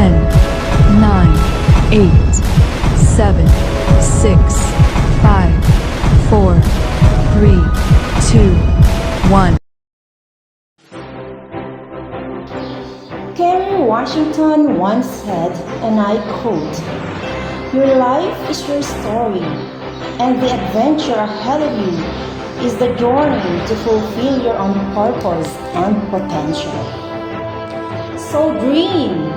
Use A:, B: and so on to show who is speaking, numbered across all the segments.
A: 10, 9, 8, 7, 6, 5, 4, 3, 2, 1.
B: Kerry Washington once said, and I quote, "Your life is your story, and the adventure ahead of you is the journey to fulfill your own purpose and potential." So dream,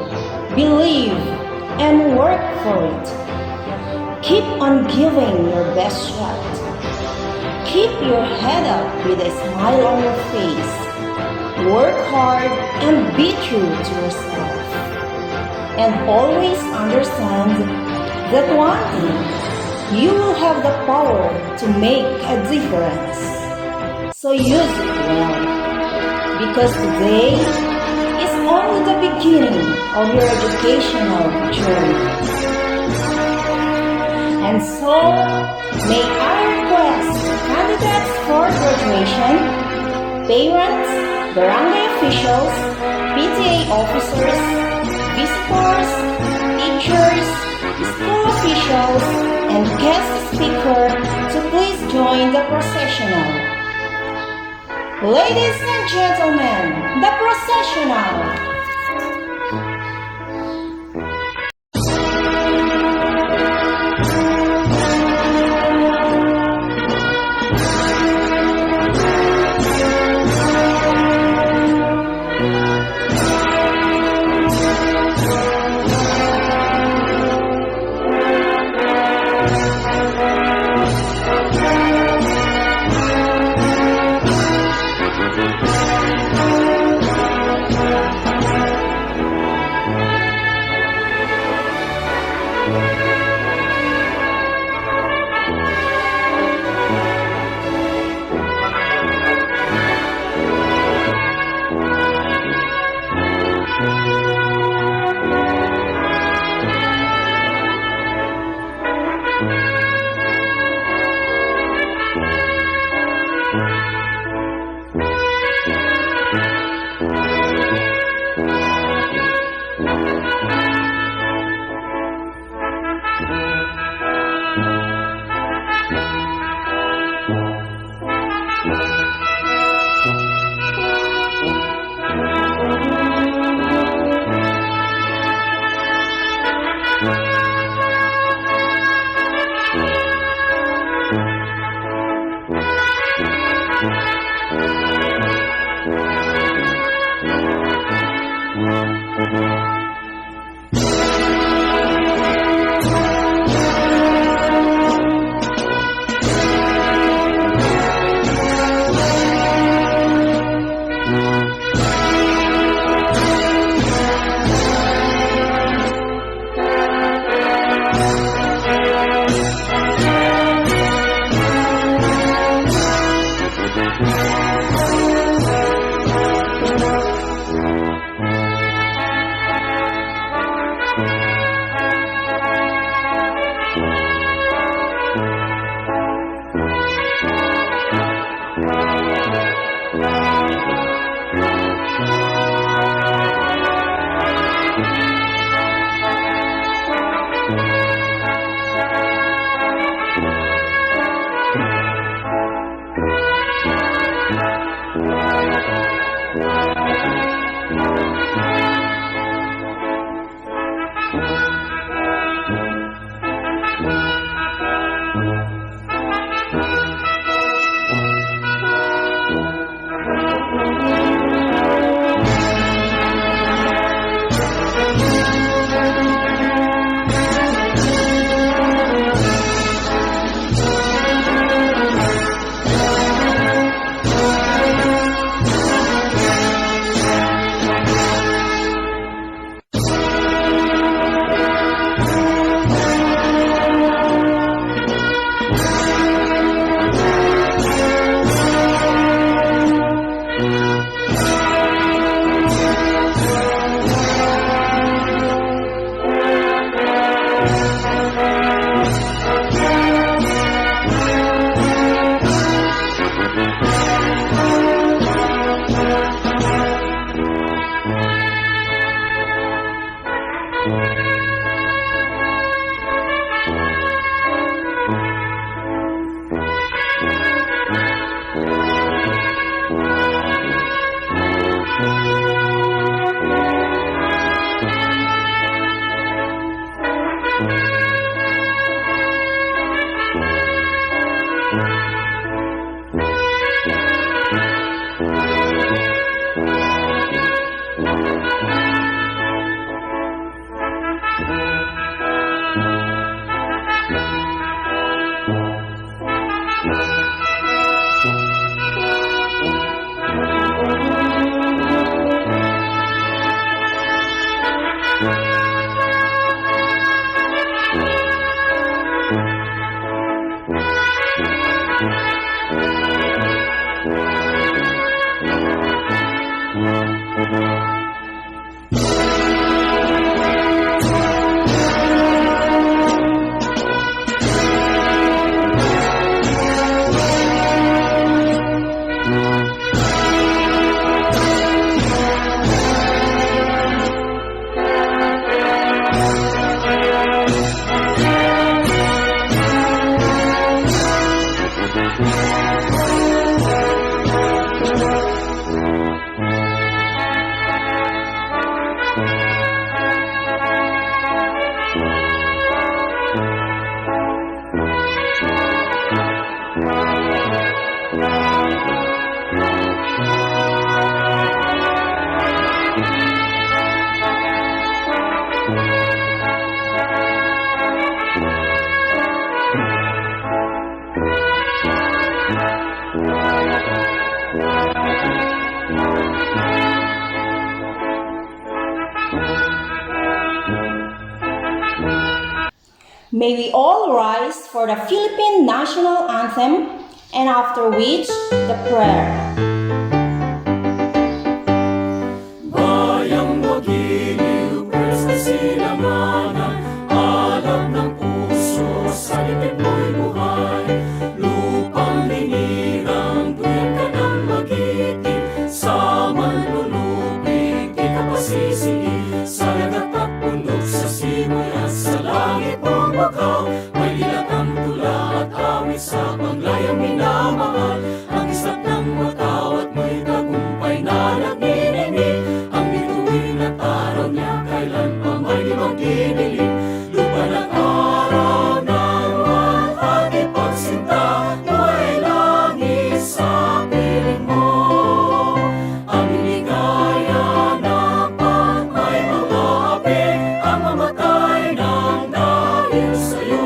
B: believe, and work for it. Keep on giving your best shot. Keep your head up with a smile on your face. Work hard and be true to yourself. And always understand that one day you will have the power to make a difference. So use it well, because today is only the beginning of your educational journey. And so, may I request candidates for graduation, parents, barangay officials, PTA officers, visitors, teachers, school officials, and guest speaker to please join the processional. Ladies and gentlemen, the processional! May we all rise for the Philippine National Anthem, and after which, the prayer.
C: Bayang magiliw, pwes na silanganan, alab ng puso, sa libig mo'y buhay. Lupang linirang, tuwid ka ng magiting, sa manlulupig, di ka pasisili, sa lagat at bundok, sa simoy at sa langit mong bakaw. May dilatang tula at awit sa paglayang minamahal, ang isat ng matawat mo'y tagumpay na nagniningning. Ang bituin at araw niya kailan pa may di magdidilim. Lupa ng araw ng walhati pagsinta, mo'y langis sa piling mo. Aming ligaya na pag may mga api, ang mamatay ng dahil sa'yo.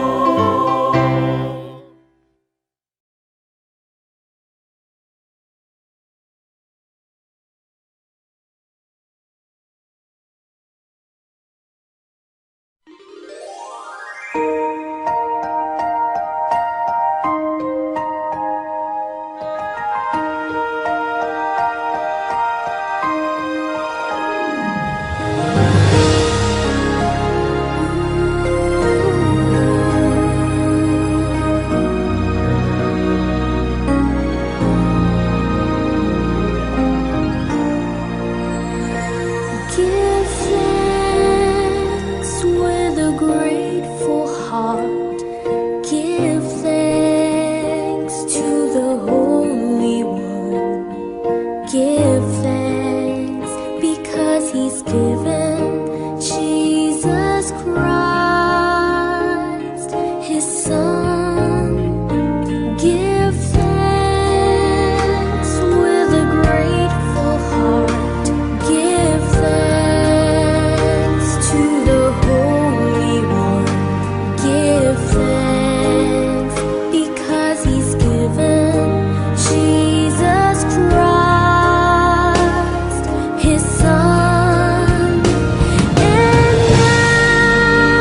D: Give thanks with a grateful heart. Give thanks to the Holy One. Give thanks because He's given Jesus Christ, His Son. Give thanks with a grateful heart. Give thanks to the Holy One. Give thanks because He's given Jesus Christ, His Son. And now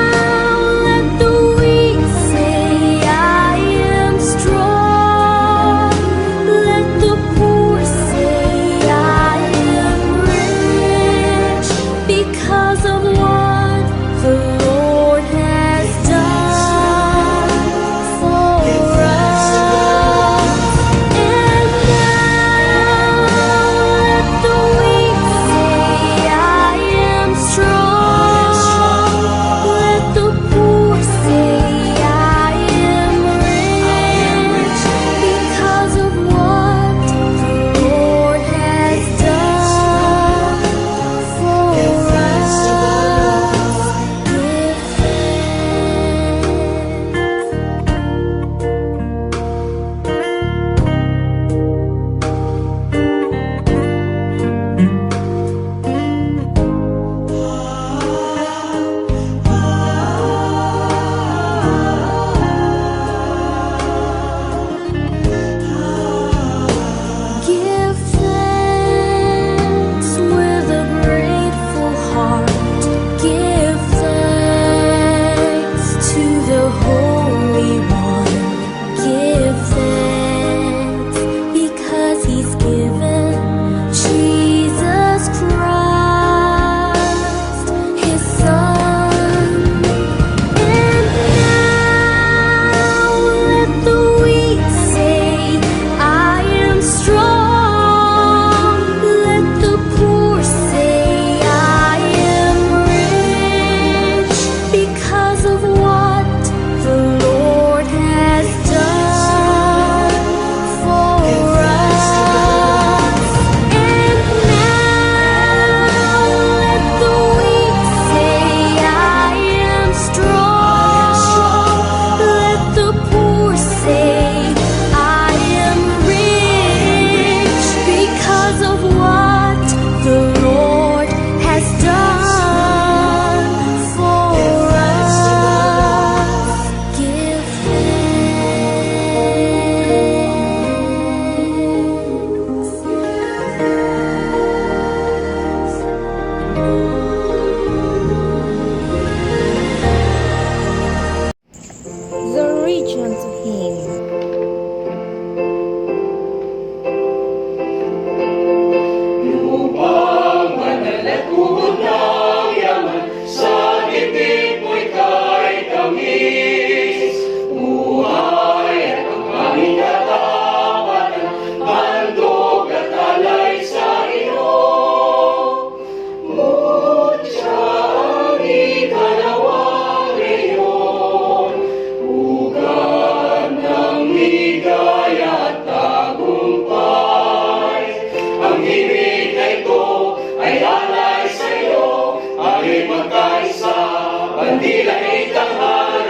C: Tila itanghal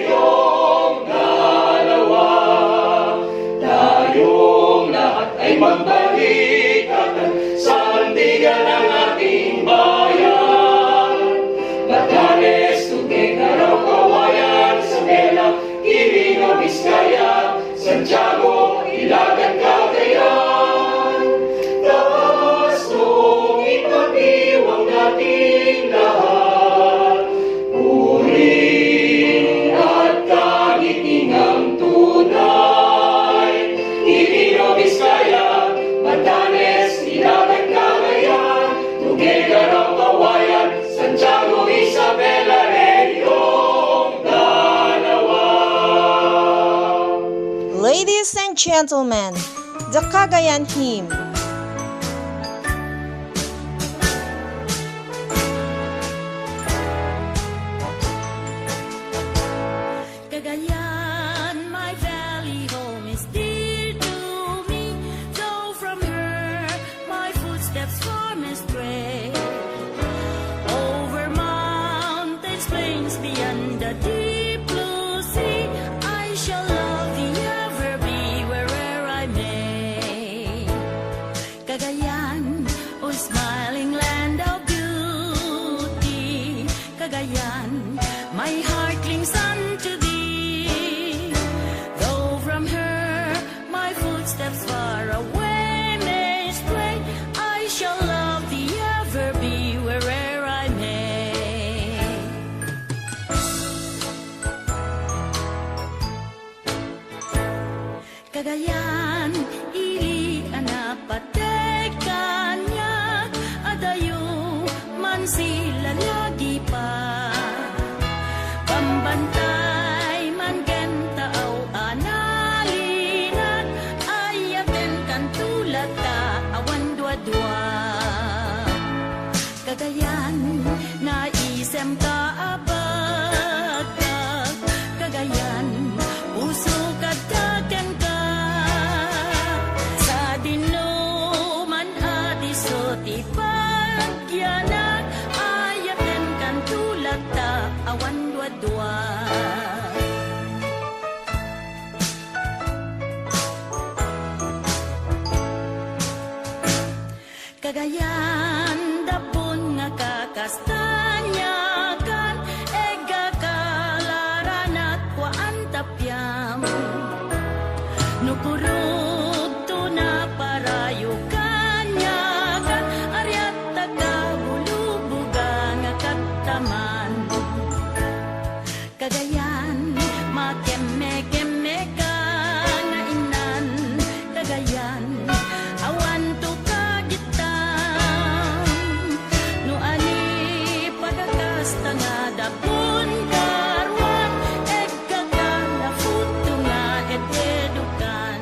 C: yung dalawa, tayong lahat ay magbalikatan sa mandigan ng ating bayan. Batanes, Tuguegarao, Kawayan, Isabela, Quirino, Vizcaya, Santiago, Ilagan, Cagayan. Taas noong ipag-iwang nating lahat, puri at kagitingang tunay. Quirino, Vizcaya, Batanes, Ilagan, Cagayan, Tuguegarao, Kawayan, Santiago, Isabela, yung dalawa.
B: Ladies and gentlemen, the Cagayan hymn.
D: Cagayan, my valley home is dear to me. Though from her my footsteps far may stray. Over mountains, plains, beyond the deep blue sea, I shall love thee, ever be where'er I may. Cagayan, oh smiling land of beauty, Cagayan, my heart clings unto thee. Though from her my footsteps far away may stray, I shall love thee, ever be where'er I may. Cagayan, ili anapate kanya, adayo man sila lagi pa. Pambantay man genta au analinat, ayaten kan tulata awan dua-dua. Cagayan, naisem ka abad ka, Cagayan, puso katakan ka. Sa dinuman at isot ipagyanak, ayaten kan tulata awan dua-dua. Cagayan, dapon nga kakastanyakan, ega kalaran at kwaan tapyam. Nukurog to na parayo kanyakan, aryat tagabulubuga nga kataman. Cagayan, makeme-keme ka nga inan, Cagayan, awan to kagitan. No ani pagkakasta nga dapon karwan, egkakalafuto nga etedukan.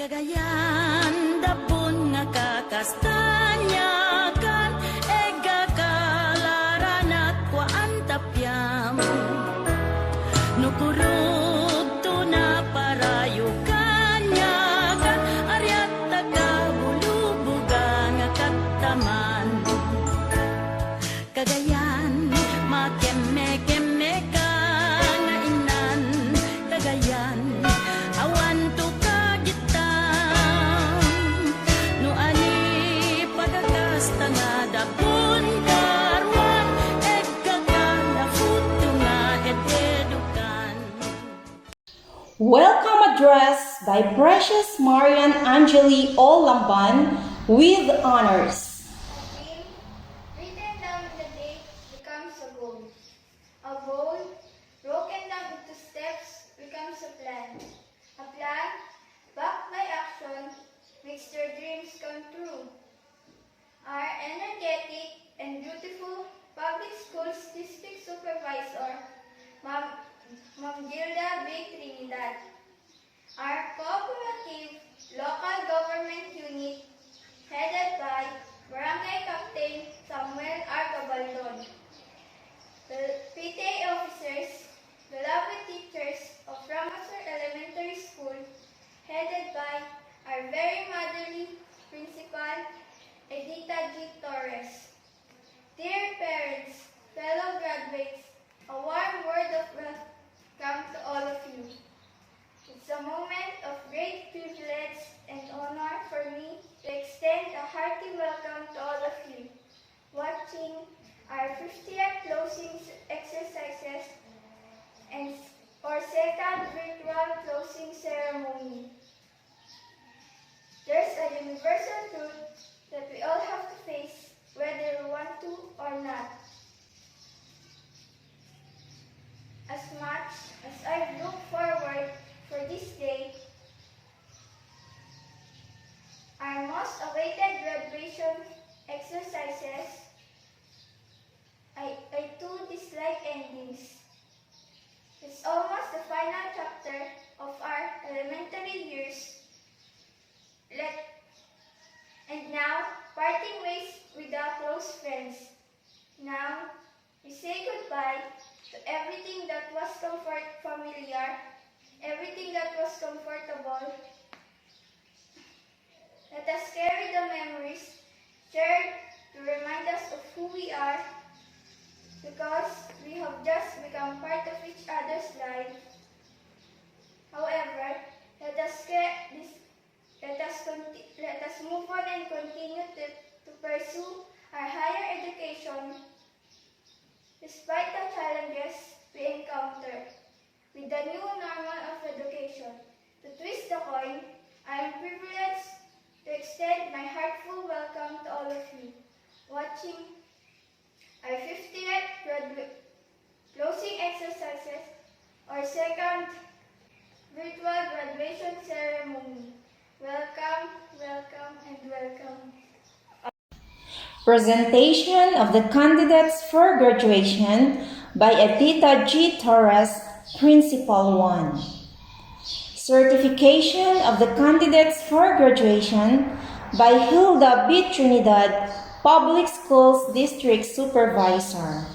D: Kagayan dapon nga kakastanyakan ega kalaran at kwaan tapyam nukurog to na parayo kanyakan aryat tagabulubuga nga kataman Kagayan makeme-keme ka nga inan Kagayan awan to kagitan no ani pagkakasta nga dapon karwan eg kakalafuto nga edukan
B: Welcome address by Precious Marian Angeli Olamban with honors.
E: Written down in the date becomes a goal. A goal, broken down into steps, becomes a plan. A plan, backed by action, makes your dreams come true. Our energetic and beautiful public schools district supervisor, Ma'am Gilda B. Trinidad. Our cooperative local government unit, headed by Barangay Captain Samuel R. Gabaldon. The PTA officers, the lovely teachers of Roma Sur Elementary School, headed by our very motherly principal, Edita G. Torres. Dear parents, fellow graduates, a warm word of welcome to all of you. It's a moment of great privilege and honor for me to extend a hearty welcome to all of you watching our 50th closing exercises and our second virtual closing ceremony. There's a universal truth that we all have to face whether we want to or not. As much as I've looked forward for this day, our most awaited graduation exercises, I too dislike endings. It's almost the final chapter of our elementary years. And now, parting ways with our close friends. Now, we say goodbye to everything that was familiar, everything that was comfortable. Let us carry the memories shared to remind us of who we are, because we have just become part of each other's lives. However, let us move on and continue to pursue our higher education despite the challenges we encounter. With the new normal of education, to twist the coin, I am privileged to extend my heartfelt welcome to all of you watching our 50th closing exercises or second virtual graduation ceremony. Welcome, welcome, and welcome.
B: Presentation of the candidates for graduation by Edita G. Torres, Principal 1. Certification of the candidates for graduation by Hilda B. Trinidad, Public Schools District Supervisor.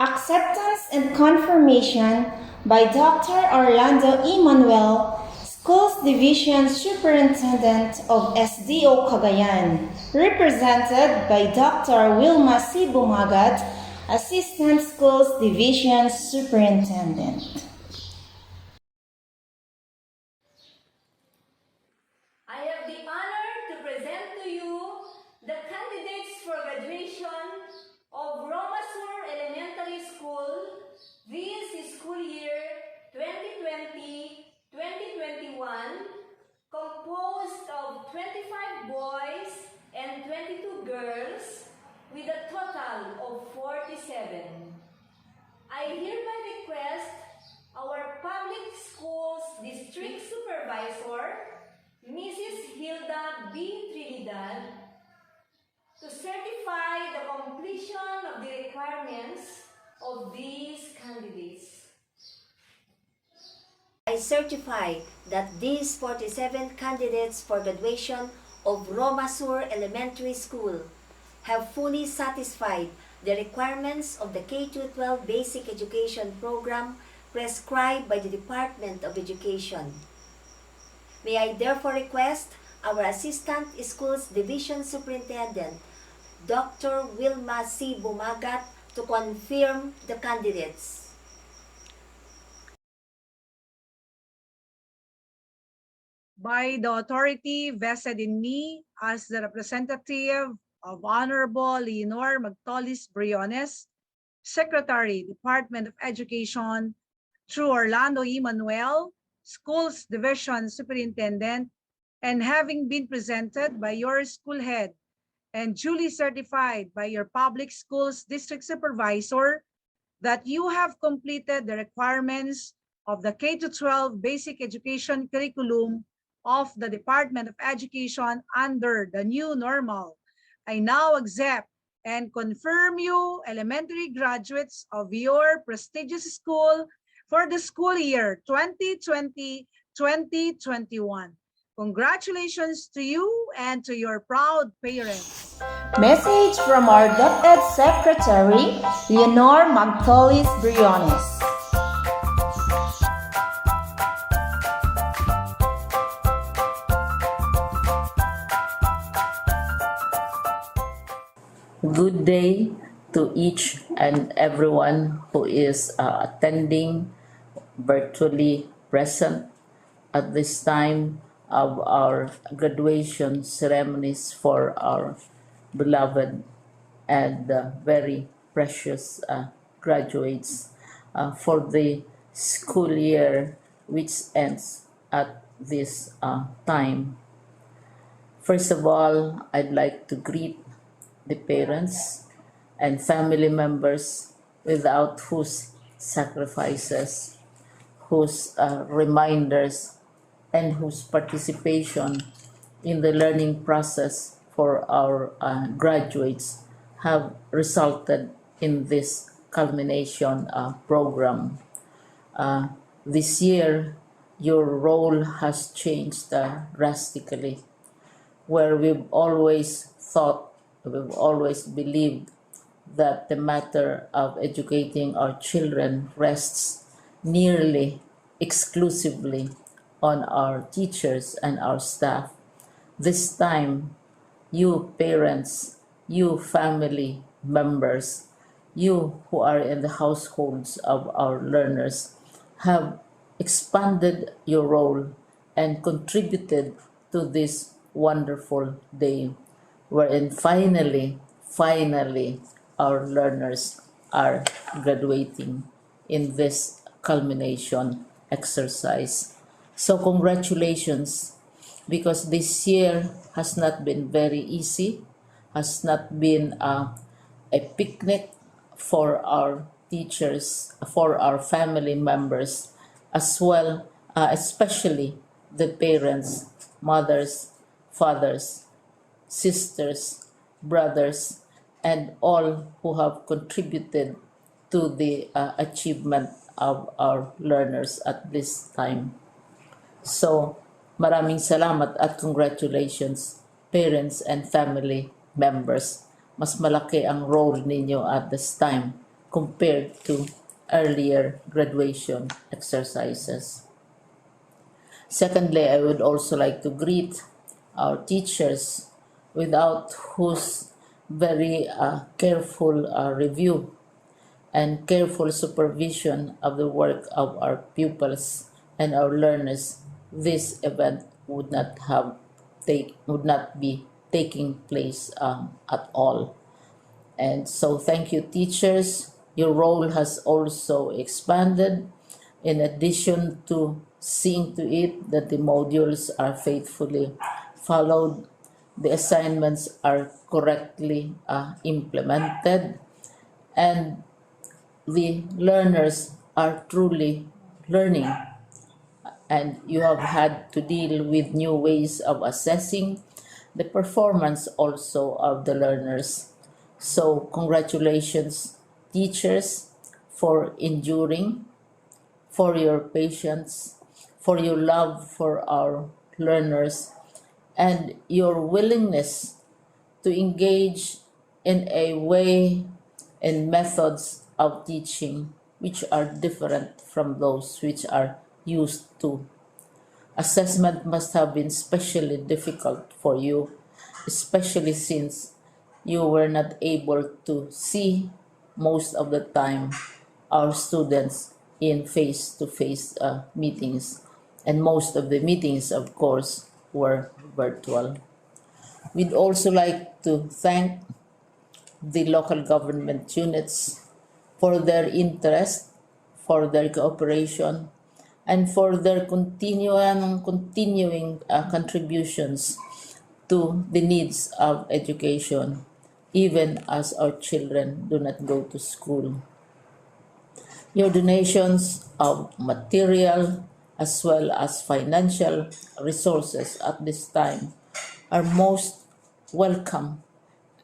B: Acceptance and confirmation by Dr. Orlando E. Manuel, Schools Division Superintendent of SDO Cagayan, represented by Dr. Wilma C. Bumagat, Assistant Schools Division Superintendent.
F: I have the honor to present to you the candidates for graduation of Roma Sur Elementary School this school year 2020-2021, composed of 25 boys and 22 girls with a total of 47. I hereby request our Public Schools District Supervisor, Mrs. Hilda B. Trinidad, to certify the completion of the requirements of these candidates.
B: I
G: I certify that these 47 candidates for graduation of Roma Sur Elementary School have fully satisfied the requirements of the K-12 Basic Education Program prescribed by the Department of Education. May I therefore request our Assistant Schools Division Superintendent, Dr. Wilma C. Bumagat, to confirm the candidates.
H: By the authority vested in me as the representative of Honorable Leonor Magtolis Briones, Secretary, Department of Education, through Orlando E. Manuel, Schools Division Superintendent, and having been presented by your school head and duly certified by your public schools district supervisor that you have completed the requirements of the K-12 basic education curriculum of the Department of Education under the new normal, I now accept and confirm you elementary graduates of your prestigious school for the school year 2020-2021. Congratulations to you and to your proud parents.
B: Message from our DepEd Secretary, Leonor Magtolis Briones.
I: Good day to each and everyone who is attending virtually present at this time of our graduation ceremonies for our beloved and very precious graduates for the school year which ends at this time. First of all, I'd like to greet the parents and family members without whose sacrifices, whose reminders, and whose participation in the learning process for our graduates have resulted in this culmination program. This year, your role has changed drastically, where we've always thought, we've always believed that the matter of educating our children rests nearly exclusively on our teachers and our staff. This time, you parents, you family members, you who are in the households of our learners have expanded your role and contributed to this wonderful day wherein finally our learners are graduating in this culmination exercise. So congratulations, because this year has not been very easy, has not been a picnic for our teachers, for our family members, as well, especially the parents, mothers, fathers, sisters, brothers, and all who have contributed to the achievement of our learners at this time. So, maraming salamat at congratulations, parents and family members. Mas malaki ang role ninyo at this time compared to earlier graduation exercises. Secondly, I would also like to greet our teachers, without whose very careful review and careful supervision of the work of our pupils and our learners, this event would not be taking place at all. And so thank you, teachers. Your role has also expanded, in addition to seeing to it that the modules are faithfully followed, the assignments are correctly implemented, and the learners are truly learning. And you have had to deal with new ways of assessing the performance also of the learners. So congratulations, teachers, for enduring, for your patience, for your love for our learners, and your willingness to engage in a way and methods of teaching which are different from those which are used to. Assessment must have been especially difficult for you, especially since you were not able to see most of the time our students in face-to-face meetings, and most of the meetings, of course, were virtual. We'd also like to thank the local government units for their interest, for their cooperation, and for their continuing contributions to the needs of education, even as our children do not go to school. Your donations of material as well as financial resources at this time are most welcome,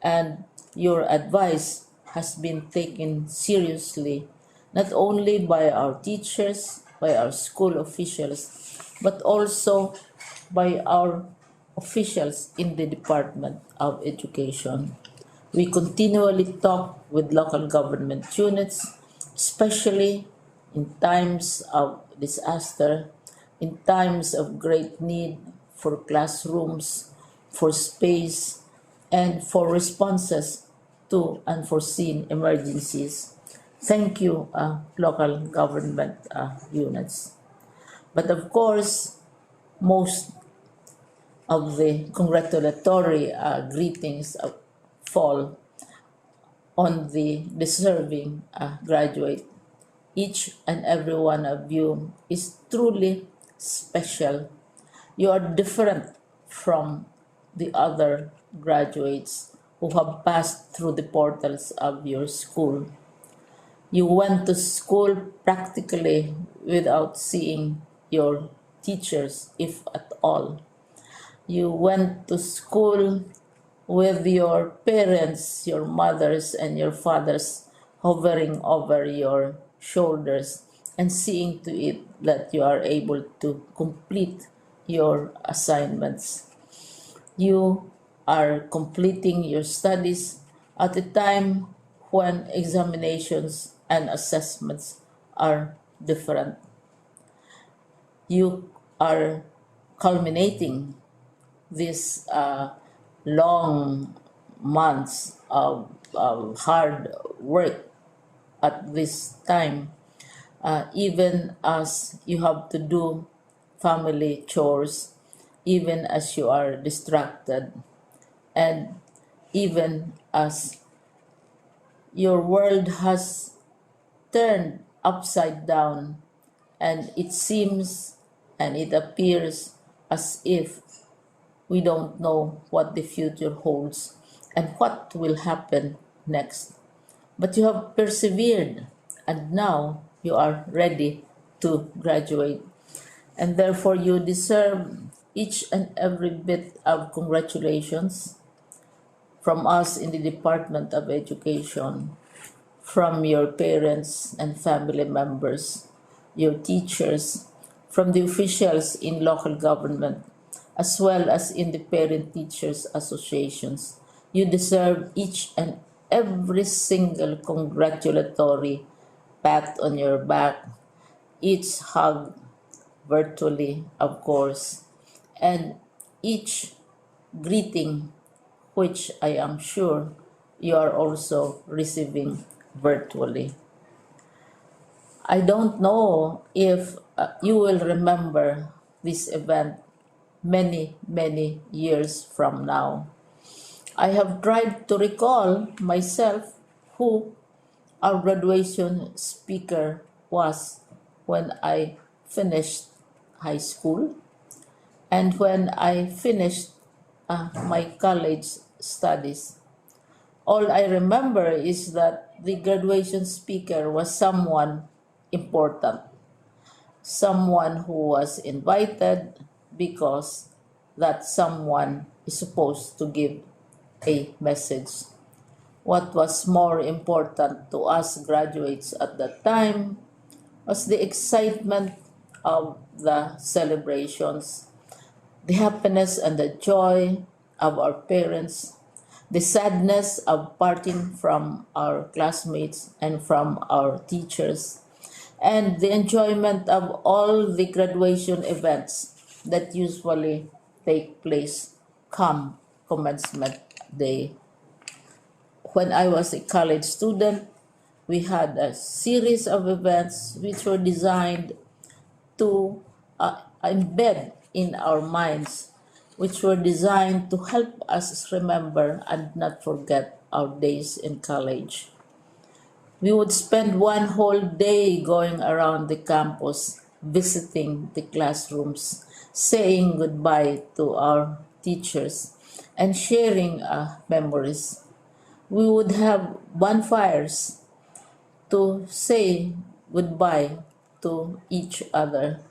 I: and your advice has been taken seriously not only by our teachers, by our school officials, but also by our officials in the Department of Education. We continually talk with local government units, especially in times of disaster, in times of great need for classrooms, for space, and for responses to unforeseen emergencies. Thank you, local government units. But of course, most of the congratulatory greetings fall on the deserving graduate. Each and every one of you is truly special. You are different from the other graduates who have passed through the portals of your school. You went to school practically without seeing your teachers, if at all. You went to school with your parents, your mothers, and your fathers hovering over your shoulders and seeing to it that you are able to complete your assignments. You are completing your studies at a time when examinations and assessments are different. You are culminating these long months of hard work at this time, even as you have to do family chores, even as you are distracted, and even as your world has turned upside down, and it seems and it appears as if we don't know what the future holds and what will happen next. But you have persevered, and now you are ready to graduate. And therefore, you deserve each and every bit of congratulations from us in the Department of Education, from your parents and family members, your teachers, from the officials in local government, as well as in the parent teachers associations. You deserve each and every single congratulatory pat on your back, each hug virtually, of course, and each greeting, which I am sure you are also receiving virtually. I don't know if you will remember this event many, many years from now. I have tried to recall myself who our graduation speaker was when I finished high school and when I finished my college studies. All I remember is that the graduation speaker was someone important, someone who was invited because that someone is supposed to give a message. What was more important to us graduates at that time was the excitement of the celebrations, the happiness and the joy of our parents, the sadness of parting from our classmates and from our teachers, and the enjoyment of all the graduation events that usually take place come commencement day. When I was a college student, we had a series of events which were designed to embed in our minds, which were designed to help us remember and not forget our days in college. We would spend one whole day going around the campus, visiting the classrooms, saying goodbye to our teachers, and sharing memories. We would have bonfires to say goodbye to each other.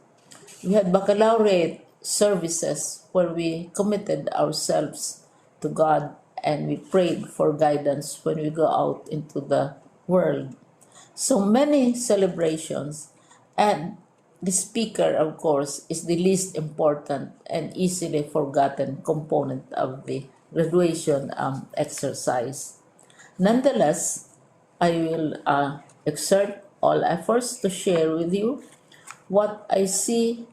I: We had baccalaureate services where we committed ourselves to God and we prayed for guidance when we go out into the world. So many celebrations, and the speaker, of course, is the least important and easily forgotten component of the graduation exercise. Nonetheless, I will exert all efforts to share with you what I see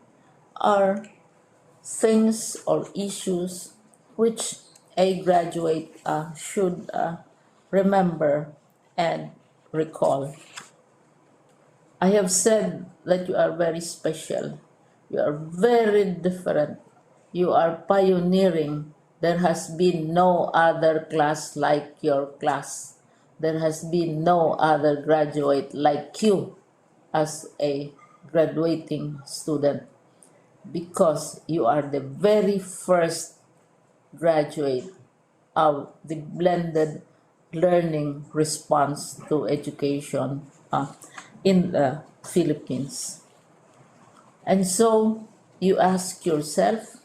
I: are things or issues which a graduate should remember and recall. I have said that you are very special. You are very different. You are pioneering. There has been no other class like your class. There has been no other graduate like you as a graduating student because you are the very first graduate of the blended learning response to education in the Philippines. And so you ask yourself,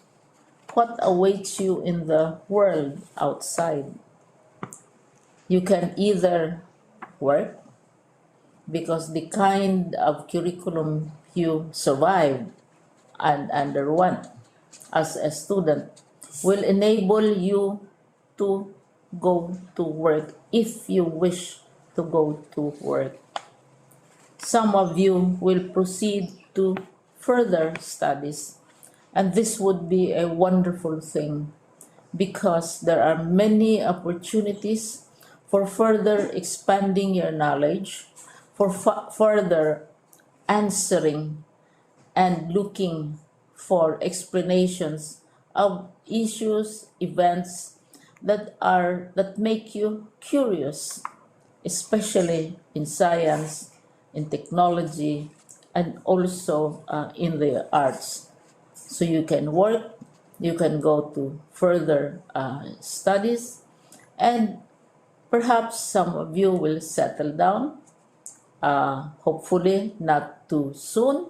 I: what awaits you in the world outside? You can either work because the kind of curriculum you survived and underwent as a student will enable you to go to work if you wish to go to work. Some of you will proceed to further studies, and this would be a wonderful thing because there are many opportunities for further expanding your knowledge, for further answering and looking for explanations of issues, events that make you curious, especially in science, in technology, and also in the arts. So you can work, you can go to further studies, and perhaps some of you will settle down, hopefully not too soon,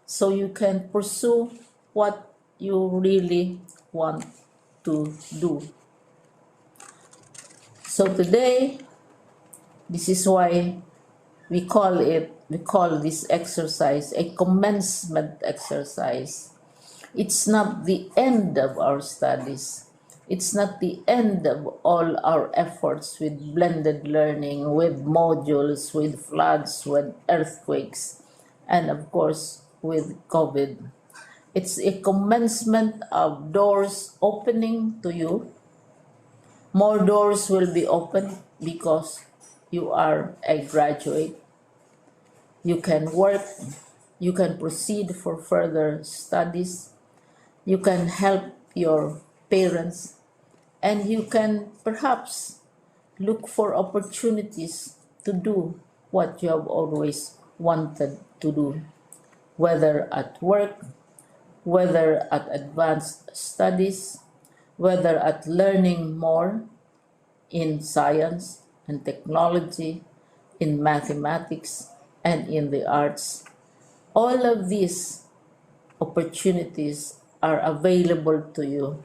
I: so you can pursue what you really want to do. So today, this is why we call this exercise a commencement exercise. It's not the end of our studies. It's not the end of all our efforts with blended learning, with modules, with floods, with earthquakes, and of course with COVID. It's a commencement of doors opening to you. More doors will be opened because you are a graduate. You can work, you can proceed for further studies, you can help your parents, and you can perhaps look for opportunities to do what you have always wanted to do, whether at work, whether at advanced studies, whether at learning more in science and technology, in mathematics, and in the arts. All of these opportunities are available to you.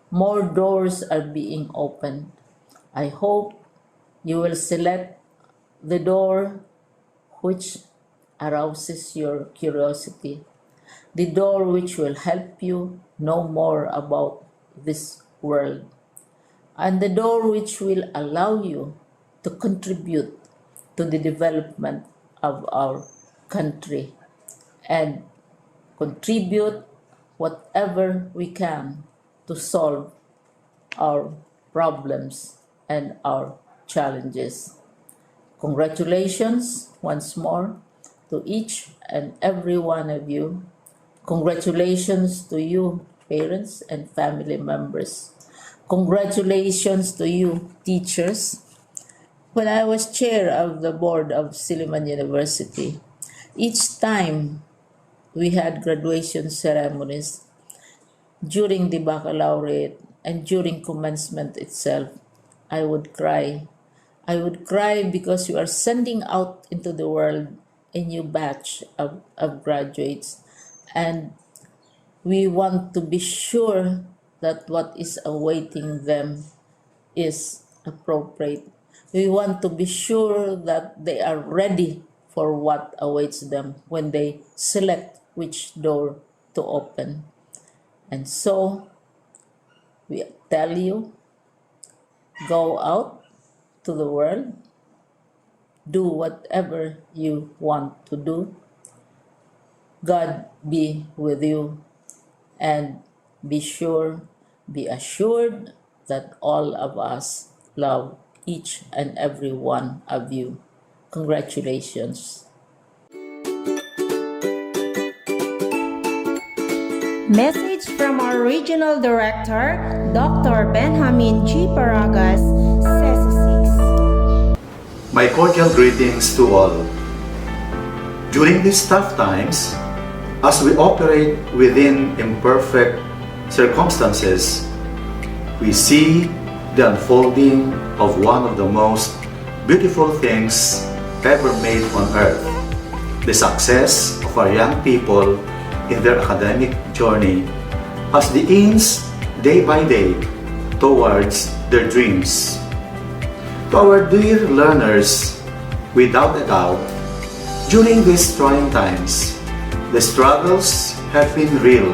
I: More doors are being opened. I hope you will select the door which arouses your curiosity, the door which will help you know more about this world, and the door which will allow you to contribute to the development of our country and contribute whatever we can to solve our problems and our challenges. Congratulations once more to each and every one of you. Congratulations to you, parents and family members. Congratulations to you, teachers. When I was chair of the board of Silliman University, each time we had graduation ceremonies during the baccalaureate and during commencement itself, I would cry. I would cry because you are sending out into the world a new batch of graduates, and we want to be sure that what is awaiting them is appropriate. We want to be sure that they are ready for what awaits them when they select which door to open. And so, we tell you, go out to the world, do whatever you want to do. God be with you, and be assured that all of us love each and every one of you. Congratulations.
B: Message from our Regional Director, Dr. Benjamin G. Paragas, CESO 6.
J: My cordial greetings to all. During these tough times, as we operate within imperfect circumstances, we see the unfolding of one of the most beautiful things ever made on earth, the success of our young people in their academic journey as they inch day by day towards their dreams. To our dear learners, without a doubt, during these trying times, the struggles have been real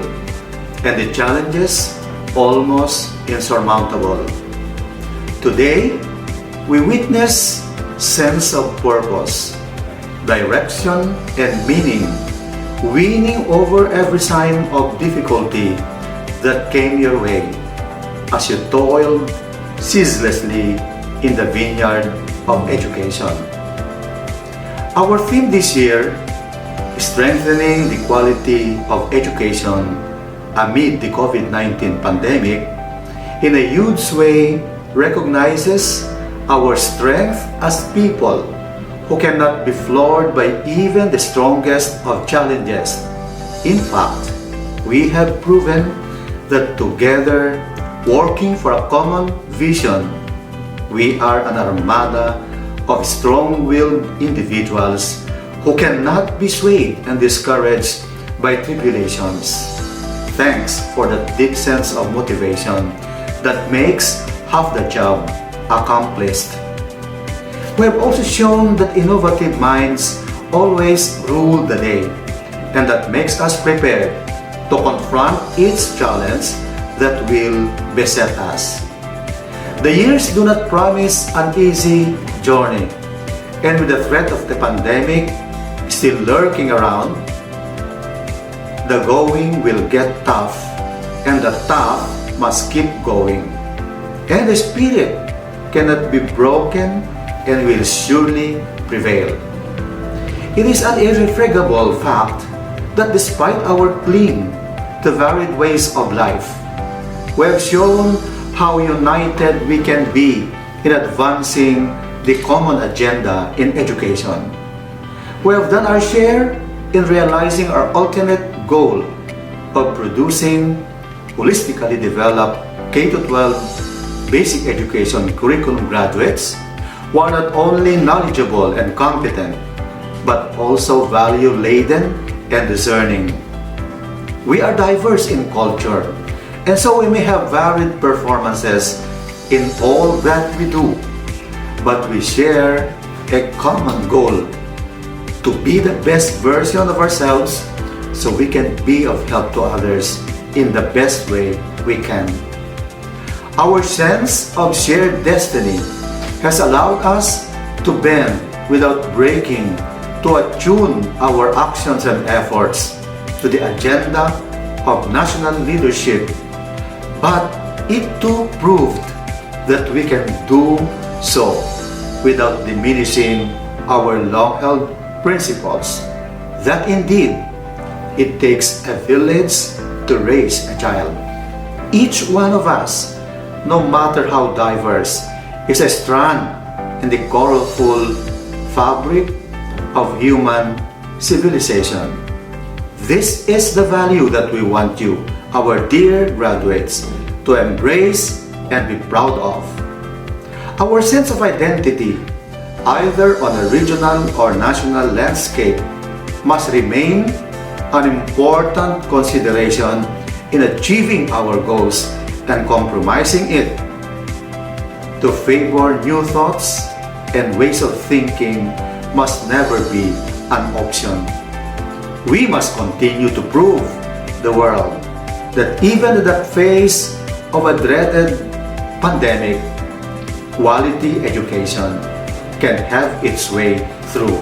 J: and the challenges almost insurmountable. Today, we witness sense of purpose, direction, and meaning winning over every sign of difficulty that came your way as you toiled ceaselessly in the vineyard of education. Our theme this year, strengthening the quality of education amid the COVID-19 pandemic, in a huge way recognizes our strength as people who cannot be floored by even the strongest of challenges. In fact, we have proven that together, working for a common vision, we are an armada of strong-willed individuals who cannot be swayed and discouraged by tribulations. Thanks for that deep sense of motivation that makes half the job accomplished. We have also shown that innovative minds always rule the day, and that makes us prepared to confront each challenge that will beset us. The years do not promise an easy journey, and with the threat of the pandemic still lurking around, the going will get tough, and the tough must keep going. And the spirit cannot be broken and will surely prevail. It is an irrefragable fact that despite our cling to varied ways of life, we have shown how united we can be in advancing the common agenda in education. We have done our share in realizing our ultimate goal of producing holistically developed K-12 basic education curriculum graduates who are not only knowledgeable and competent, but also value-laden and discerning. We are diverse in culture, and so we may have varied performances in all that we do, but we share a common goal: to be the best version of ourselves so we can be of help to others in the best way we can. Our sense of shared destiny has allowed us to bend without breaking, to attune our actions and efforts to the agenda of national leadership. But it too proved that we can do so without diminishing our long-held principles, that indeed it takes a village to raise a child. Each one of us, no matter how diverse, is a strand in the colorful fabric of human civilization. This is the value that we want you, our dear graduates, to embrace and be proud of. Our sense of identity, either on a regional or national landscape, must remain an important consideration in achieving our goals and compromising it to favor new thoughts and ways of thinking must never be an option. We must continue to prove the world that even in the face of a dreaded pandemic, quality education can have its way through.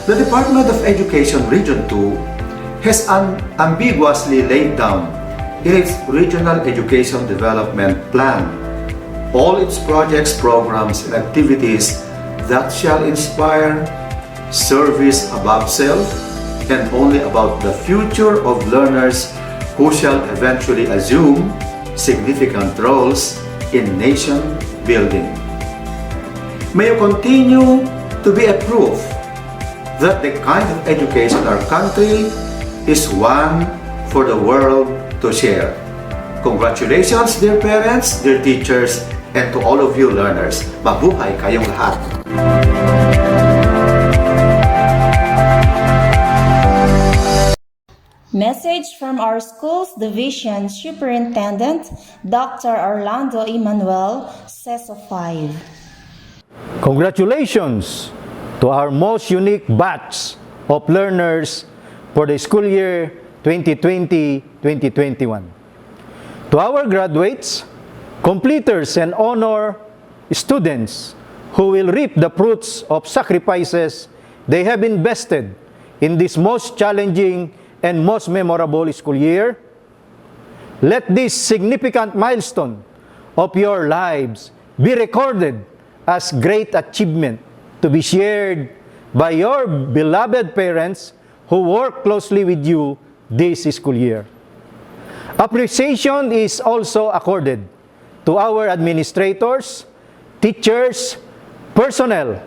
J: The Department of Education Region 2 has unambiguously laid down in its Regional Education Development Plan all its projects, programs, and activities that shall inspire service above self and only about the future of learners who shall eventually assume significant roles in nation building. May you continue to be a proof that the kind of education our country is one for the world to share. Congratulations, dear parents, dear teachers, and to all of you learners. Mabuhay kayong lahat!
B: Message from our school's division superintendent, Dr. Orlando Emanuel, CESO 5.
K: Congratulations to our most unique batch of learners for the school year 2020-2021. To our graduates, completers, and honor students who will reap the fruits of sacrifices they have invested in this most challenging and most memorable school year, let this significant milestone of your lives be recorded as great achievement to be shared by your beloved parents who work closely with you this school year. Appreciation is also accorded to our administrators, teachers, personnel,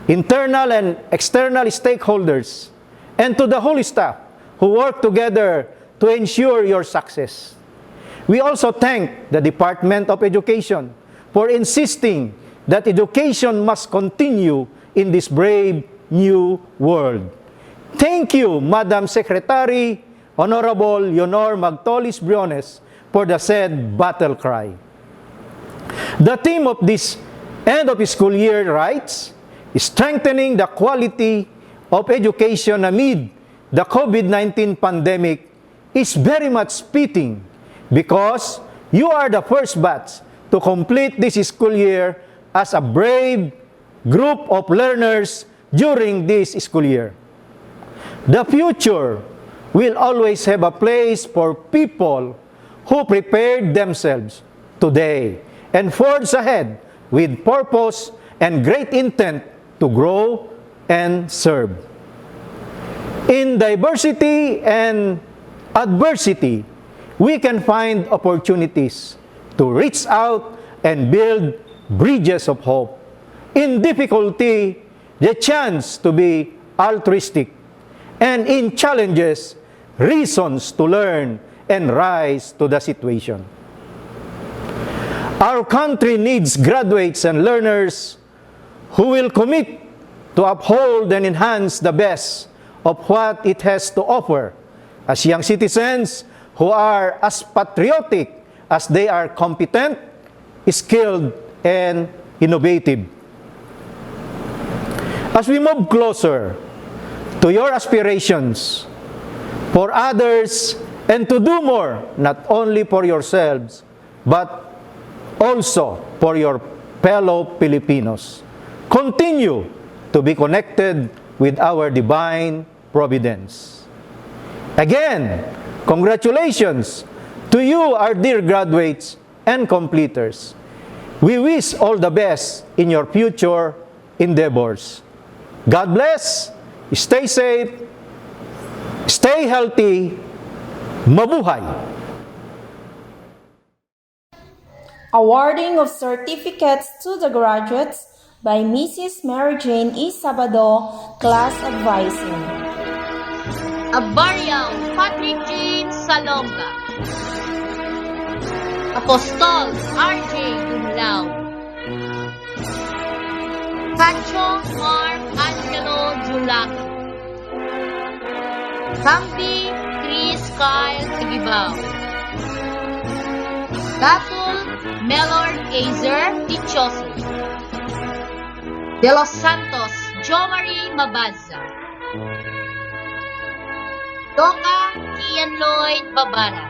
K: internal and external stakeholders, and to the whole staff who work together to ensure your success. We also thank the Department of Education for insisting that education must continue in this brave new world. Thank you, Madam Secretary, Honorable Leonor Magtolis Briones, for the said battle cry. The theme of this end of school year writes, strengthening the quality of education amid the COVID-19 pandemic is very much fitting because you are the first batch to complete this school year as a brave group of learners during this school year. The future will always have a place for people who prepared themselves today and forge ahead with purpose and great intent to grow and serve. In diversity and adversity, we can find opportunities to reach out and build bridges of hope. In difficulty, the chance to be altruistic, and in challenges, reasons to learn and rise to the situation. Our country needs graduates and learners who will commit to uphold and enhance the best of what it has to offer as young citizens who are as patriotic as they are competent, skilled, and innovative. As we move closer to your aspirations, for others, and to do more, not only for yourselves, but also for your fellow Filipinos. Continue to be connected with our divine providence. Again, congratulations to you, our dear graduates and completers. We wish all the best in your future endeavors. God bless, stay safe, stay healthy, mabuhay!
B: Awarding of certificates to the graduates by Mrs. Mary Jane E. Sabado, Class Advising.
L: Abariao Patrick James Salonga, Apostol R.J. Dumlao, Cacho Mark Angelo Julaki, Campi Chris Kyle Tigibao, Datul Melord Azer Dichoso, De Los Santos Jomari Mabaza, Doka Ian Lloyd Babara,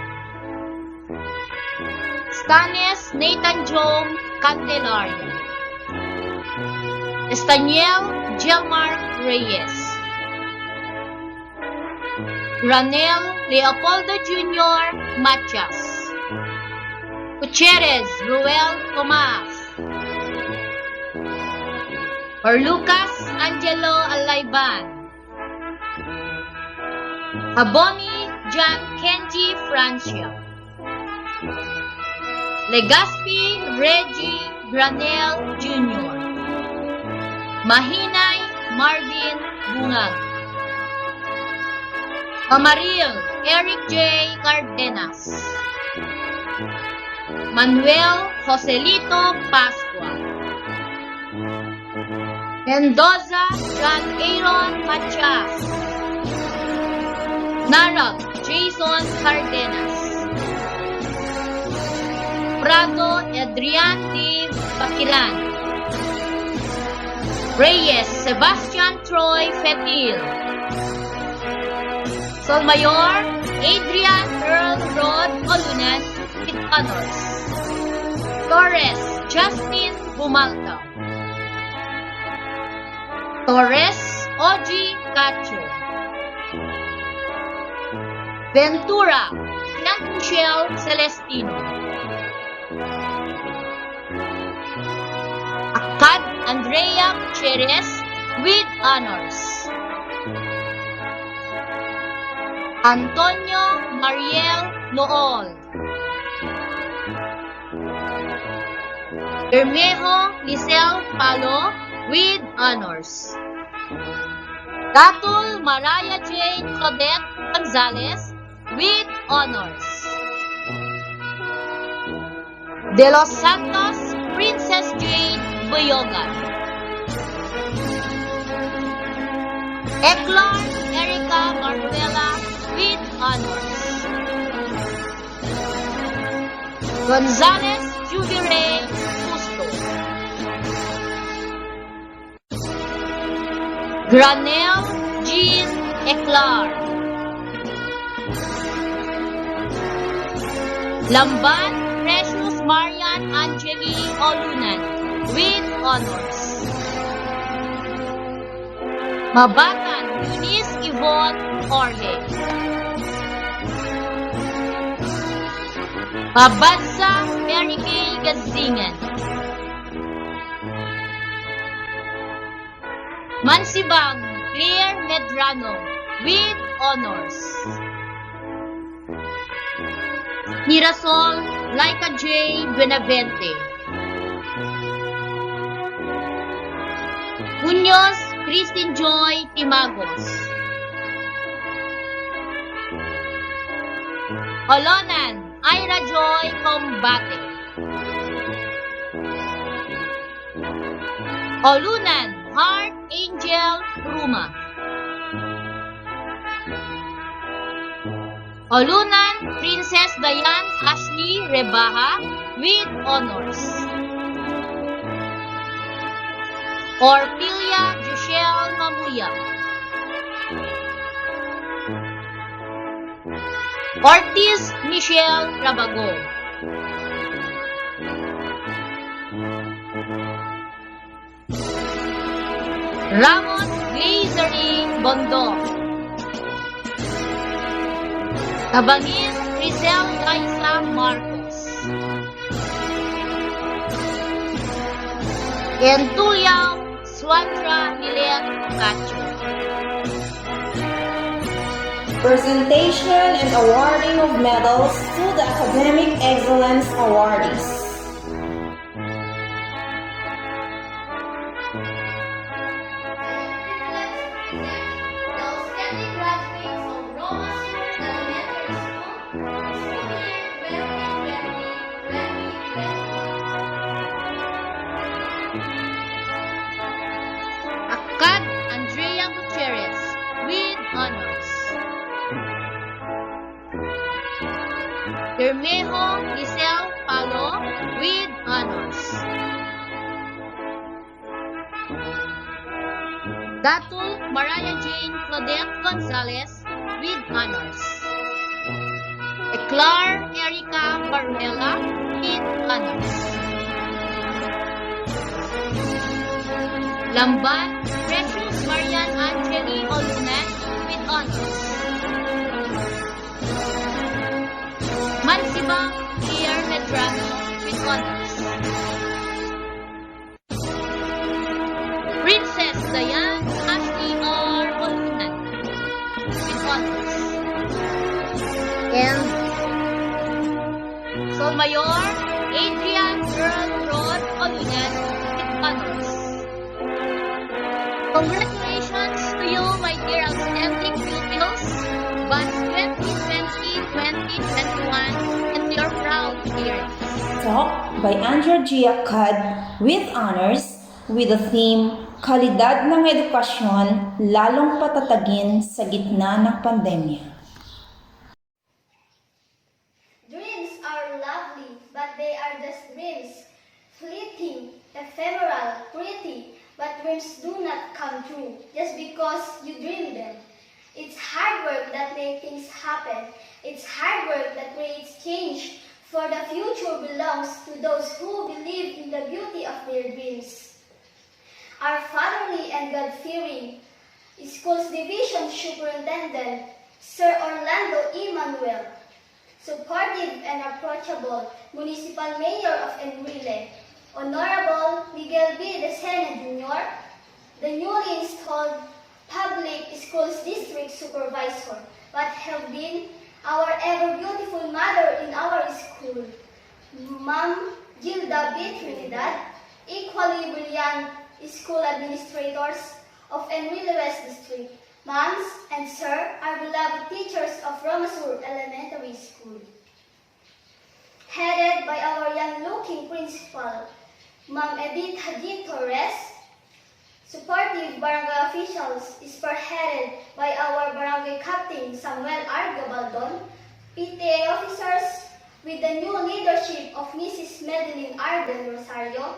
L: Stanis Nathan Jom Candelaria, Estaniel Gelmar Reyes, Ranel Leopoldo Jr. Machas, Gutierrez Ruel Tomas, or Lucas Angelo Alayban, Aboni John Kenji Francia, Legaspi Reggie Granel Jr., Mahinay Marvin Bungag, Amaril Eric J. Cardenas, Manuel Joselito Pascua, Mendoza John Aaron Machas, Narab Jason Cardenas, Prado Adrian D. Bakilan, Reyes Sebastian Troy Fetil, Solmayor Adrian Earl Rod Olunan with honors, Torres Justin Bumalta, Torres Oji Cacho, Ventura Nan Michelle Celestino, Akad Andrea Gutierrez with honors, Antonio Mariel Nool, Bermejo Lisel Palo with honors, Datul Mariah Jane Claudette Gonzalez with honors, De Los Santos Princess Jade Boyogan, Eklon Erica Manuela with honors, Gonzalez Jubire Justo, Granel Jean Eclar, Lamban Precious Marian Angeli Olunan with honors, Mabatan Eunice Yvonne Jorge, Mabadsa Mary Kay Gazingan, Mansibang Claire Medrano with honors, Mirasol Laika J. Benavente, Muñoz Christine Joy Timagos, Olonan Ira Joy Combate, Olunan Heart Angel Ruma, Olunan Princess Diane Ashley Rebaha with honors, Orpilia Jushel Mamuya, Ortiz Michelle Rabago. Ramos Glazery Bondo. Tabangin Rizal Liza Marcos. Entuliao Swantra Milet Cacho.
B: Presentation and awarding of medals to the Academic Excellence Awardees.
E: The outstanding graduates of Roma Sur Elementary School,
L: Akad Andrea Gutierrez with honors. Bermejo Giselle Palo with honors. Datul Mariah Jane Claudette Gonzalez with honors. Eclar Erica Baruela with honors. Lamban Precious Marian Angeli Olunan with honors. Mansibang Pierre Medrano with honors. Princess Diane Ashley R. Olunan with honors. And Solmayor Adrian Earl Rod Olunan with honors. Congratulations to you, my dear outstanding pupils, Batch 2020-2021, and your proud parents.
B: Talk by Andrea G. Akad with honors with the theme Kalidad ng Edukasyon lalong patatagin sa gitna ng pandemya.
E: Dreams are lovely, but they are just dreams. Fleeting, ephemeral, pretty, but dreams do not come true just because you dream them. It's hard work that makes things happen. It's hard work that creates change, for the future belongs to those who believe in the beauty of their dreams. Our fatherly and God-fearing Schools Division Superintendent, Sir Orlando E. Manuel, supportive and approachable Municipal Mayor of Enrile, Honorable Miguel B. Desena Jr., the newly installed Public Schools District Supervisor, but have been our ever-beautiful mother in our school, Ma'am Gilda B. Trinidad, equally brilliant school administrators of Enrile West District, Ma'ams and Sir, our beloved teachers of Roma Sur Elementary School. Headed by our young-looking principal, Ma'am Edith Hadid Torres, supportive barangay officials spearheaded by our barangay captain Samuel R. Gabaldon, PTA officers with the new leadership of Mrs. Madeline R. Del Rosario,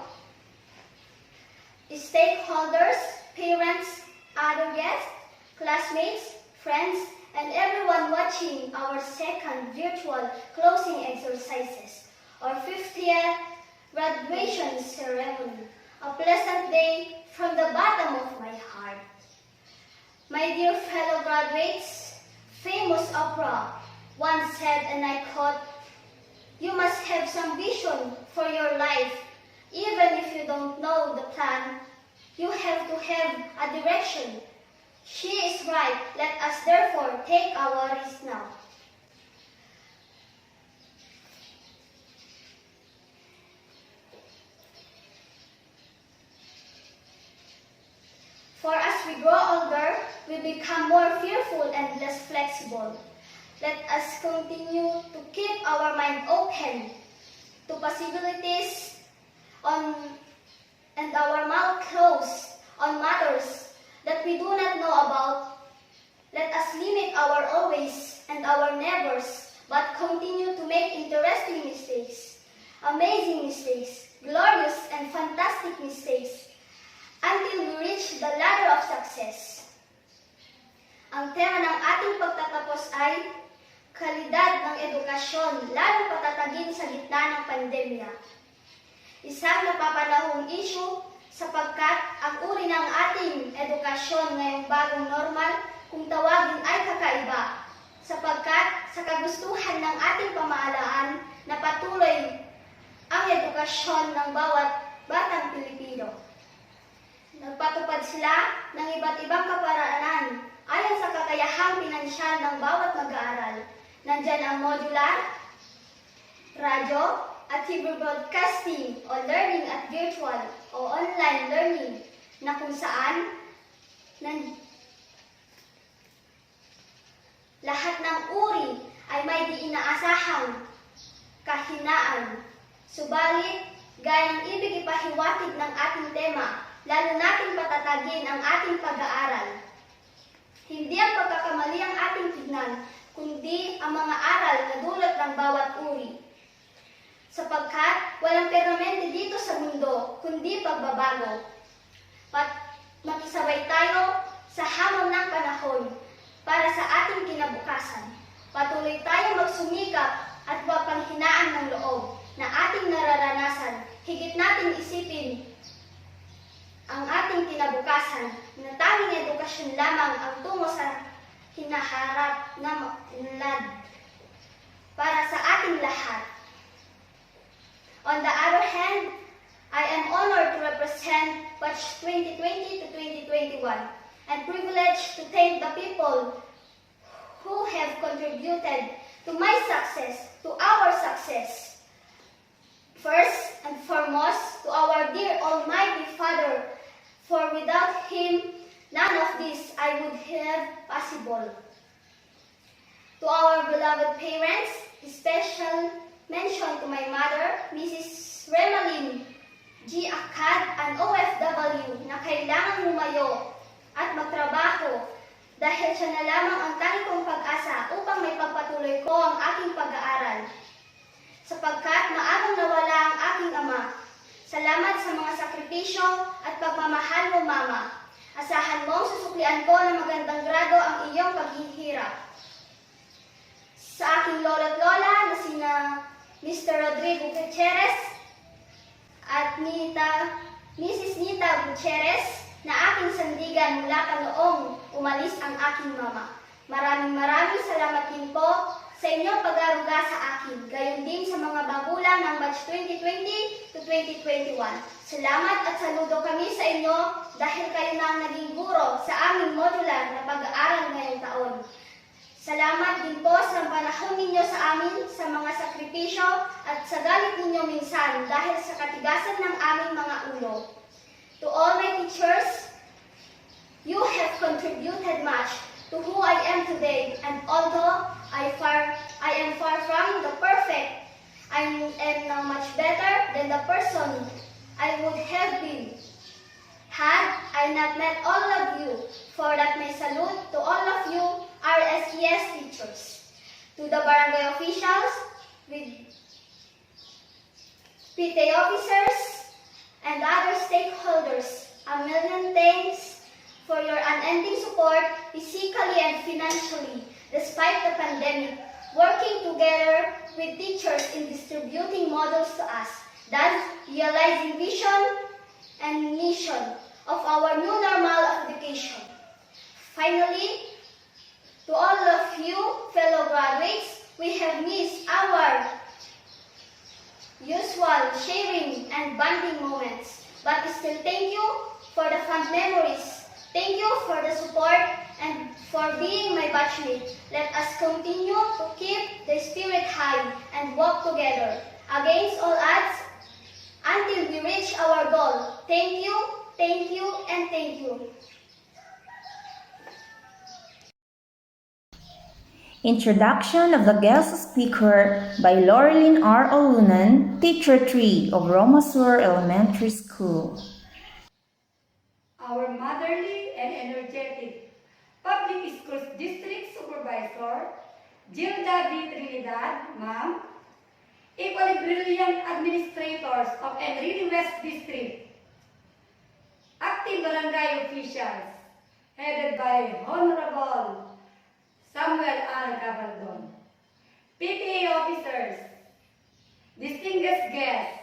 E: stakeholders, parents, other guests, classmates, friends, and everyone watching our second virtual closing exercises, or 50th graduation ceremony. A pleasant day from the bottom of my heart. My dear fellow graduates, famous opera once said, and I quote, "You must have some vision for your life. Even if you don't know the plan, you have to have a direction." She is right. Let us therefore take our risk now. For as we grow older, we become more fearful and less flexible. Let us continue to keep our mind open to possibilities and our mouth closed on matters that we do not know about. Let us limit our always and our nevers, but continue to make interesting mistakes, amazing mistakes, glorious and fantastic mistakes, until we reach the ladder of success. Ang tema ng ating pagtatapos ay kalidad ng edukasyon, lalong patatagin sa gitna ng pandemya. Isang napapanahong issue sapagkat ang uri ng ating edukasyon ngayong bagong normal kung tawagin ay kakaiba, sapagkat sa kagustuhan ng ating pamahalaan na patuloy ang edukasyon ng bawat batang Pilipino. Nagpatupad sila ng iba't ibang kaparaanan ayon sa kakayahang pinansyal ng bawat mag-aaral. Nandyan ang modular, radyo, at TV broadcasting o learning at virtual o online learning na kung saan lahat ng uri ay may di inaasahang kahinaan. Subalit, gaya ng ibig ipahiwatig ng ating tema, lalo nating patatagin ang ating pag-aaral. Hindi ang pagkakamali ang ating tignan, kundi ang mga aral na dulot ng bawat uri. Sapagkat walang permanente dito sa mundo, kundi pagbabago. Makisabay tayo sa hamon ng panahon para sa ating kinabukasan. Patuloy tayo magsumikap at huwag panghinaan ng loob na ating nararanasan. Higit nating isipin ang ating kinabukasan na tanging edukasyon lamang ang tungo sa hinaharap na unlad para sa ating lahat. On the other hand, I am honored to represent batch 2020 to 2021 and privileged to thank the people who have contributed to my success, to our success. First and foremost, to our dear Almighty Father, for without Him, none of this I would have possible. To our beloved parents, special mention to my mother, Mrs. Remalyn G. Akad, an OFW na kailangan humayo at magtrabaho dahil siya na lamang ang tanging kong pag-asa upang may pagpatuloy ko ang aking pag-aaral. Sapagkat maagang nawala ang aking ama. Salamat sa mga sakripisyo at pagmamahal mo, Mama. Asahan mong susuklian ko ng magandang grado ang iyong paghihirap. Sa aking lolo't lola na sina Mr. Rodrigo Gutierrez at Mrs. Nita Gutierrez na aking sandigan mula pa noong umalis ang aking mama. Maraming salamat din po sa inyong pag-aruga sa akin, gayon din sa mga magulang ng batch 2020 to 2021. Salamat at saludo kami sa inyo dahil kayo na ang naging guro sa aming modular na pag-aaral ngayong taon. Salamat din po sa panahon ninyo sa amin, sa mga sakripisyo at sa galit ninyo minsan dahil sa katigasan ng aming mga ulo. To all my teachers, you have contributed much to who I am today, and although I am far from the perfect, I am now much better than the person I would have been had I not met all of you. For that, my salute to all of you, RSES teachers, to the barangay officials, with PTA officers, and other stakeholders. A million thanks for your unending support, physically and financially, despite the pandemic, working together with teachers in distributing models to us, thus realizing vision and mission of our new normal of education. Finally, to all of you fellow graduates, we have missed our usual sharing and bonding moments, but still thank you for the fond memories. Thank you for the support and for being my batchmate. Let us continue to keep the spirit high and walk together against all odds until we reach our goal. Thank you, and thank you.
M: Introduction of the guest speaker by Laurelyn R. Olunan, Teacher 3 of Roma Sur Elementary School.
N: Our motherly and energetic Public Schools District Supervisor, Gilda B. Trinidad, Ma'am, equally brilliant administrators of Enrile West District, active barangay officials, headed by Honorable Samuel R. Gabaldon, PTA officers, distinguished guests,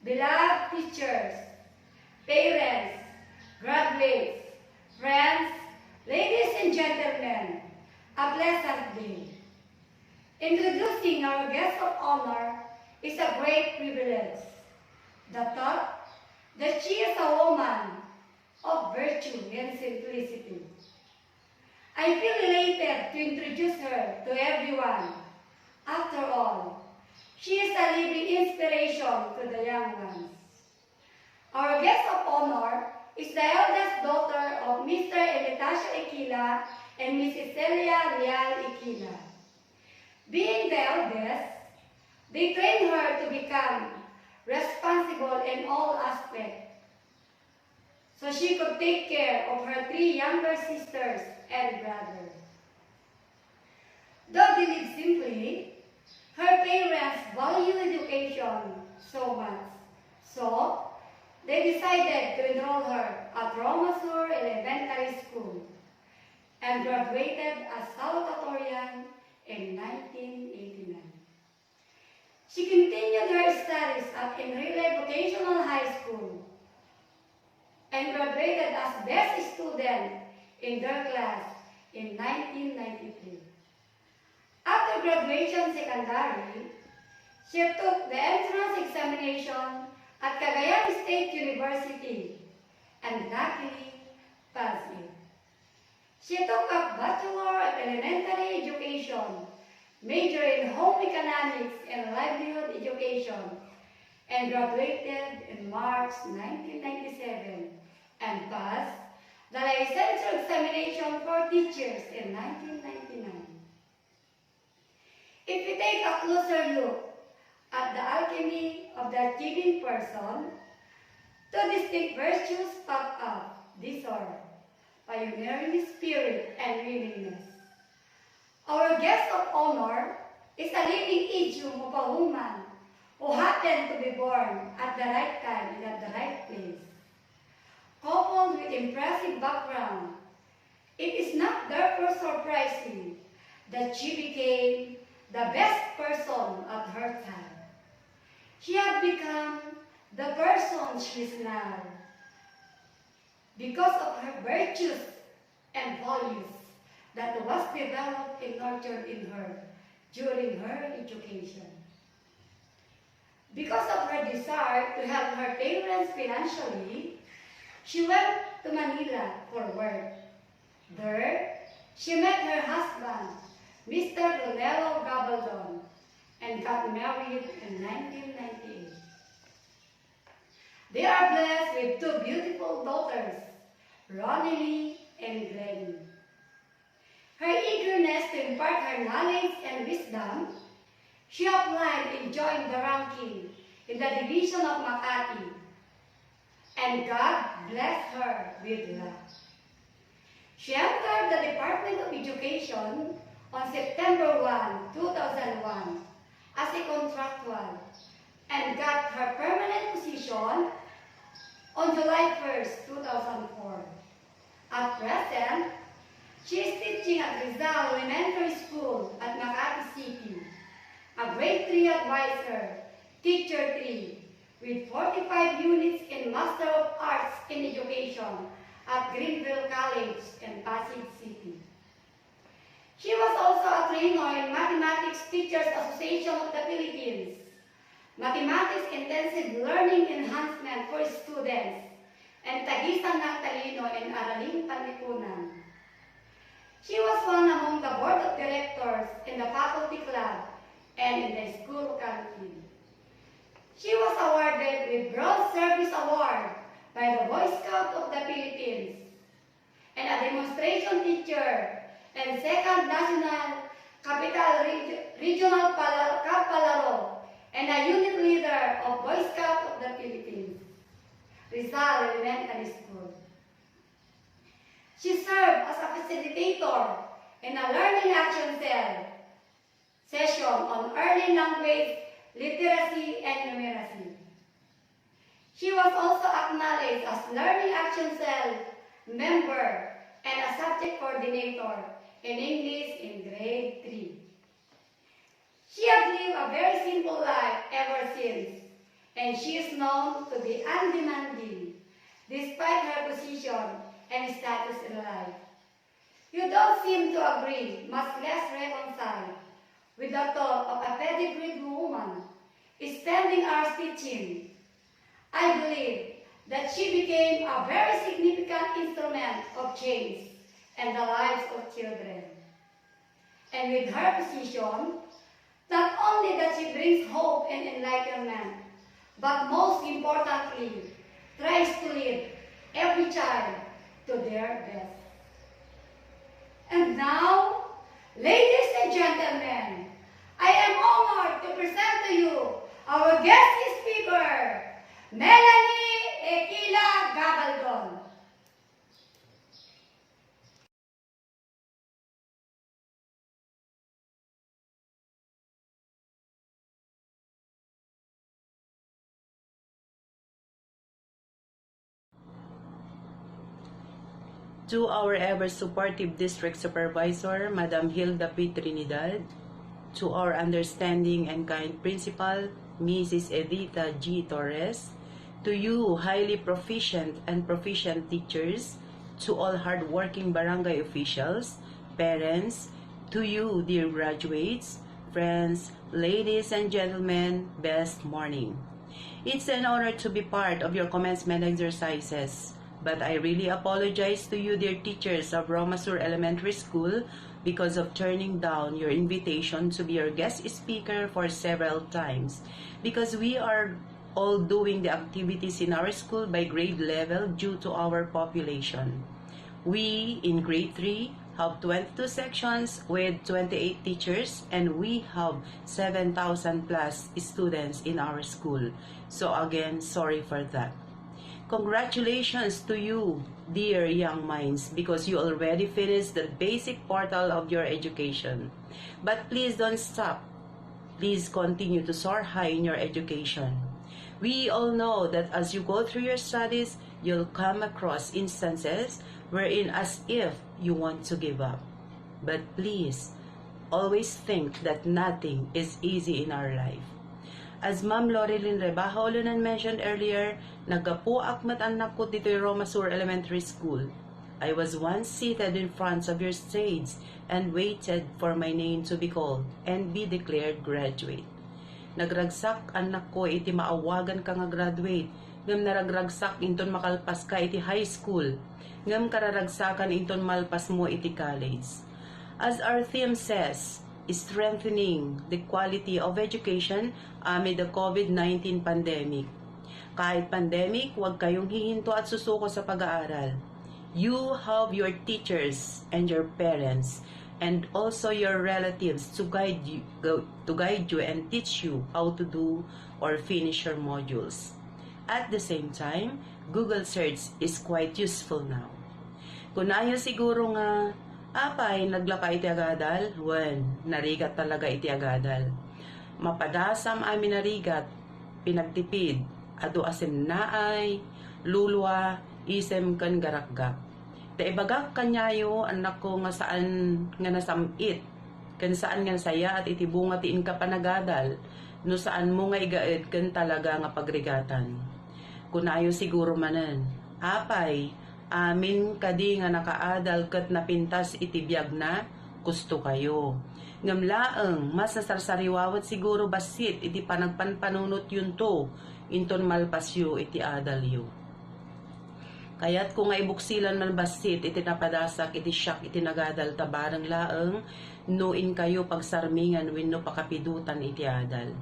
N: beloved teachers, parents, graduates, friends, ladies and gentlemen, a pleasant day. Introducing our guest of honor is a great privilege. The thought that she is a woman of virtue and simplicity. I feel elated to introduce her to everyone. After all, she is a living inspiration to the young ones. Our guest of honor is the eldest daughter of Mr. Natasha Iquila and Mrs. Celia Leal Iquila. Being the eldest, they trained her to become responsible in all aspects, so she could take care of her 3 younger sisters and brother. Though they lived simply, her parents value education so much, so they decided to enroll her at Roma Sur Elementary School and graduated as salutatorian in 1989. She continued her studies at Enrile Vocational High School and graduated as best student in their class in 1993. After graduation secondary, she took the entrance examination at Cagayan State University and luckily passed it. She took up Bachelor of Elementary Education, major in Home Economics and Livelihood Education, and graduated in March 1997 and passed the licensure examination for teachers in 1999. If we take a closer look at the alchemy of the achieving person, 2 distinct virtues pop up. These are pioneering spirit and willingness. Our guest of honor is a living idiom of a woman who happened to be born at the right time and at the right place. Coupled with impressive background, it is not therefore surprising that she became the best person at her time. She had become the person she is now because of her virtues and values that was developed and nurtured in her during her education. Because of her desire to help her parents financially, she went to Manila for work. There, she met her husband, Mr. Ronelo Gabaldon, and got married in 1998. They are blessed with 2 beautiful daughters, Ronnie and Glennie. Her eagerness to impart her knowledge and wisdom, she applied and joined the ranking in the division of Makati, and God blessed her with luck. She entered the Department of Education on September 1, 2001 as a contractual and got her permanent position on July 1st, 2004. At present, she is teaching at Rizal Elementary School at Makati City, a grade 3 advisor, teacher 3, with 45 units in Master of Arts in Education at Greenville College in Pasig City. She was also a trainer in Mathematics Teachers Association of the Philippines, Mathematics Intensive Learning Enhancement for Students, and Tagisan ng Talino and Araling Panlipunan. She was one among the board of directors in the faculty club and in the school canteen. She was awarded with Bronze Service Award by the Boy Scout of the Philippines, and a demonstration teacher and 2nd National Capital Regional Camp Palaro, and a unit leader of Boy Scout of the Philippines, Rizal Elementary School. She served as a facilitator in a learning action cell session on early language, literacy, and numeracy. She was also acknowledged as Learning Action Cell member and a subject coordinator in English in grade 3. She has lived a very simple life ever since, and she is known to be undemanding, despite her position and status in life. You don't seem to agree, much less reconcile, with the thought of a pedigreed woman spending hours teaching. I believe that she became a very significant instrument of change in the lives of children. And with her position, not only that she brings hope and enlightenment, but most importantly, tries to lead every child to their best. And now, ladies and gentlemen, I am honored to present to you our guest speaker, Melanie Equila Gabaldon.
O: To our ever-supportive District Supervisor, Madam Hilda P. Trinidad, to our understanding and kind Principal, Mrs. Edita G. Torres, to you, highly proficient and proficient teachers, to all hardworking barangay officials, parents, to you, dear graduates, friends, ladies and gentlemen, best morning. It's an honor to be part of your commencement exercises. But I really apologize to you, dear teachers of Roma Sur Elementary School, because of turning down your invitation to be your guest speaker for several times. Because we are all doing the activities in our school by grade level due to our population. We, in grade 3, have 22 sections with 28 teachers, and we have 7,000 plus students in our school. So again, sorry for that. Congratulations to you, dear young minds, because you already finished the basic portal of your education. But please don't stop. Please continue to soar high in your education. We all know that as you go through your studies, you'll come across instances wherein as if you want to give up. But please, always think that nothing is easy in our life. As Ma'am Loreline Rebaja-Olunan mentioned earlier, nagapuak mat anak ko dito yung Roma Sur Elementary School. I was once seated in front of your stage and waited for my name to be called and be declared graduate. Nagragsak anak ko iti maawagan ka nga graduate, ngam naragragsak inton makalpas ka iti high school, ngam kararagsakan inton malpas mo iti college. As our theme says, strengthening the quality of education amid the COVID-19 pandemic. Kahit pandemic, huwag kayong hihinto at susuko sa pag-aaral. You have your teachers and your parents and also your relatives to guide you and teach you how to do or finish your modules. At the same time, Google search is quite useful now. Kung ayaw siguro nga apay, naglaka iti agadal, narigat talaga iti agadal. Mapadasam amin narigat, pinagtipid, ado asim naay, lulwa, isem kan garakgak. Taibagak kanyayo, anak ko nga saan nga nasamit, kan saan nga saya at itibunga tiin ka panagadal, no saan mo nga igaed kan talaga nga pagrigatan. Kunayo siguro manan, apay, amin kadi nga nakaadal ket napintas iti biag na gusto kayo. Ngamlaeng mas nasarsariwawat siguro basit iti panagpanpanunot yun to inton malpasyo iti adal yu. Kaya't kung nga ibuksilan man basit iti napadasak iti syak iti nagadal tabarang laeng nuin kayo pagsarmingan wenno pakapidutan iti adal.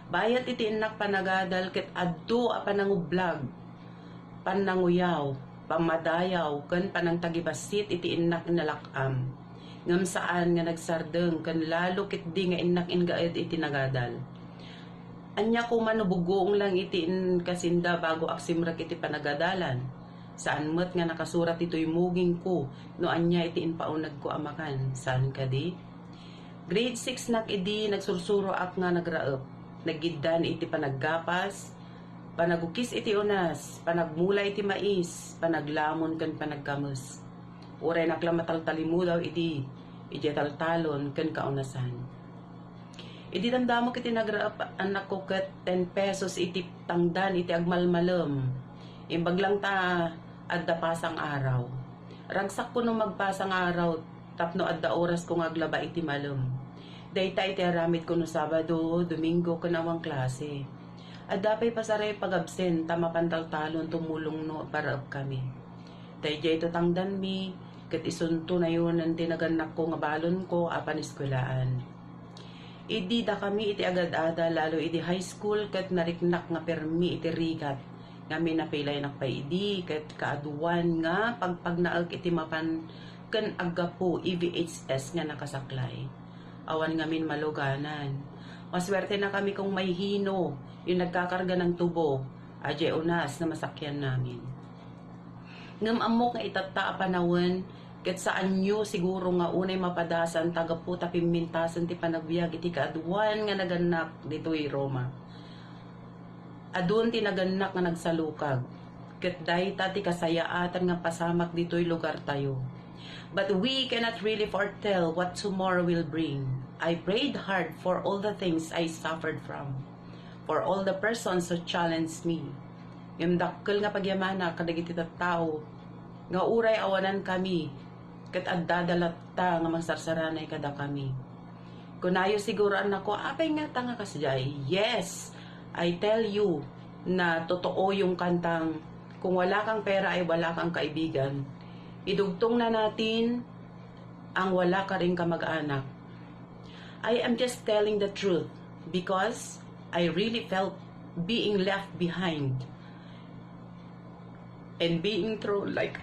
O: Bayat iti innak panagadal ket adto a panangublag pananguyaw pamadayaw ken panang tagibasit iti innak inalakam ngem saan nga nagsardeng ken lalo ket di nga innak ingaed iti nagadal. Anya ko manubugong lang iti kasinda bago aksimrak iti panagadalan. Saan met nga nakasurat ito'y muging ko no anya iti inpaunag ko amakan. Saan kadi? Grade 6 nak idi nagsursuro ak nga nagraep. Nagiddan iti panaggapas, panagukis iti unas, panagmula iti mais, panaglamon ken panagkamus. Uray naklamataltalimu daw iti taltalon ken kaunasan. Idi damdamo kiti nagraap anak ko ket 10 pesos iti tangdan iti agmalmalem. Imbag lang ta adda pasang araw. Ragsak ko nung magpasang araw tapno adda oras ko aglaba iti malem. Dayta iti aramid ko no Sabado, Domingo kanawang klase. Adda pay pasaray pag-absent ta mapantaltalon tumulong no para kami. Dayjay ito tangdan mi ket isunto na yun ang tinaganak ko nga balon ko apan eskwelaan. Idi da kami iti agad-ada lalo iti high school ket nariknak nga permi iti rigat. Ngami napilay nakpay idi ket kaaduan nga pagpagnaag iti mapan ken aggapo EVHS nga nakasaklay. Awan ngamin maluganan. Maswerte na kami kung may hino yung nagkakarga ng tubo. Adye unas na masakyan namin. Ngam amok nga itata panawon ket saan nyo siguro nga unay mapadasan tagaputa pimintasan ti panagbiag iti kaaduan nga naganak ditoy Roma. Adun ti naganak nga nagsalukag ket dayta ti kasayaatan nga pasamak ditoy lugar tayo. But we cannot really foretell what tomorrow will bring. I prayed hard for all the things I suffered from, for all the persons who challenged me. Yung dakkel nga pagyamana kadagiti tattao nga uray awanan kami ket addadalatta nga magsarsaranay kada kami. Kunayo siguro anak ko, apay nga tanga kasjay. Yes, I tell you na totoo yung kantang kung wala kang pera ay wala kang kaibigan. Idugtong na natin ang wala ka ring kamag-anak. I am just telling the truth because I really felt being left behind and being thrown like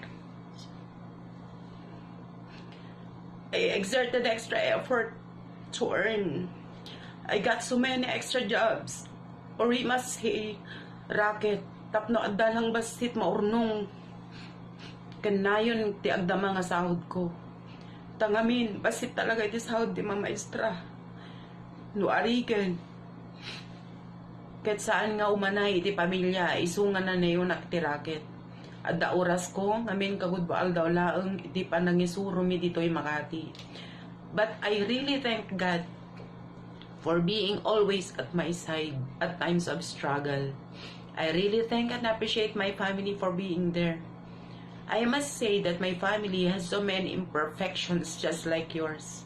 O: I exerted extra effort to earn. I got so many extra jobs. Or we must say, racket, tapno adda lang basit maurnong. Kanayon ti agdama nga sahod ko. Tangamin, basit talaga iti sahod di mamaestra. Nuariken. Ket saan nga umanay iti pamilya, isungan na nayon ti racket. Adda oras ko, ngamin kagudbaal daw laeng iti panangisuro mi dito'y Makati. But I really thank God for being always at my side at times of struggle. I really thank and appreciate my family for being there. I must say that my family has so many imperfections just like yours.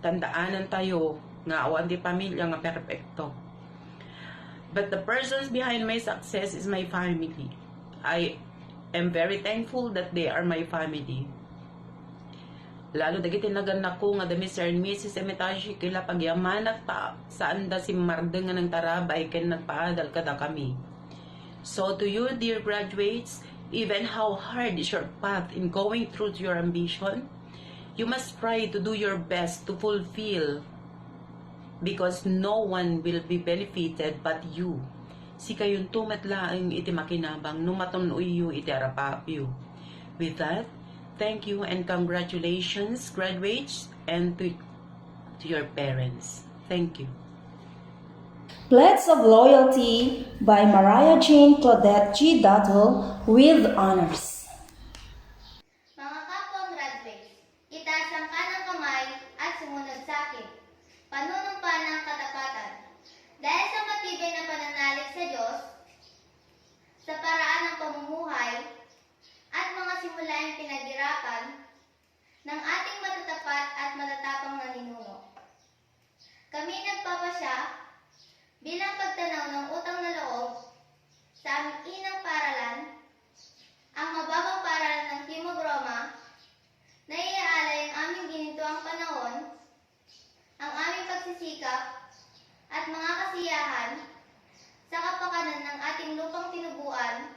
O: Tandaanan tayo nga awan di pamilya nga perfecto. But the persons behind my success is my family. I am very thankful that they are my family. Lalo dagiti naganak ko nga the Mr. and Mrs. Emetashi kila pagyamanat ta saan da si Marde nga ng tarabay ken nagpaadal kada kami. So to you dear graduates, even how hard is your path in going through your ambition, you must try to do your best to fulfill because no one will be benefited but you. Si kayong tumatlaang iti makinabang numatunuyo iti arapapyo. With that, thank you and congratulations graduates and to your parents. Thank you.
M: Pledge of Loyalty by Mariah Jane Claudette G. Duttle with honors.
E: Mga kapwa graduates, itaas ang kanang kamay at sumunod sa akin. Panunumpa ng katapatan. Dahil sa matibay na pananalig sa Diyos, sa paraan ng pamumuhay, at mga simulaing pinaghirapan ng ating matatapat at matatapang na ninuno. Kami nagpapasya bilang pagtanaw ng utang na loob sa aming inang paralan, ang mababang paralan ng Timog Roma, na iaalay ang aming ginintuang panahon, ang aming pagsisikap, at mga kasiyahan sa kapakanan ng ating lupang tinubuan,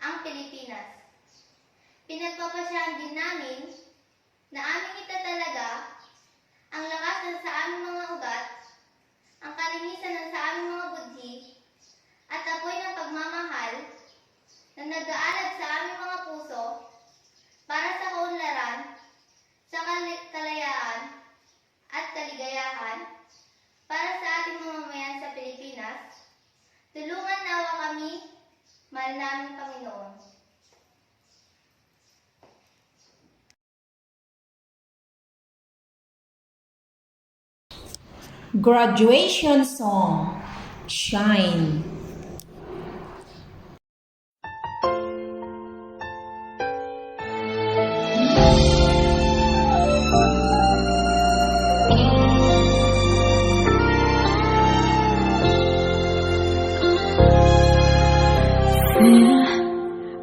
E: ang Pilipinas. Pinagpapasyahan din namin na aming itatalaga ang lakas ng sa aming mga ugat, ang kalinisan ng sa aming mga budhi, at apoy ng pagmamahal na nag-aalad sa aming mga puso para sa kaunlaran, sa kalayaan, at kaligayahan para sa ating mamamayan sa Pilipinas. Tulungan nawa kami, mahal naming Panginoon.
M: Graduation Song, Shine.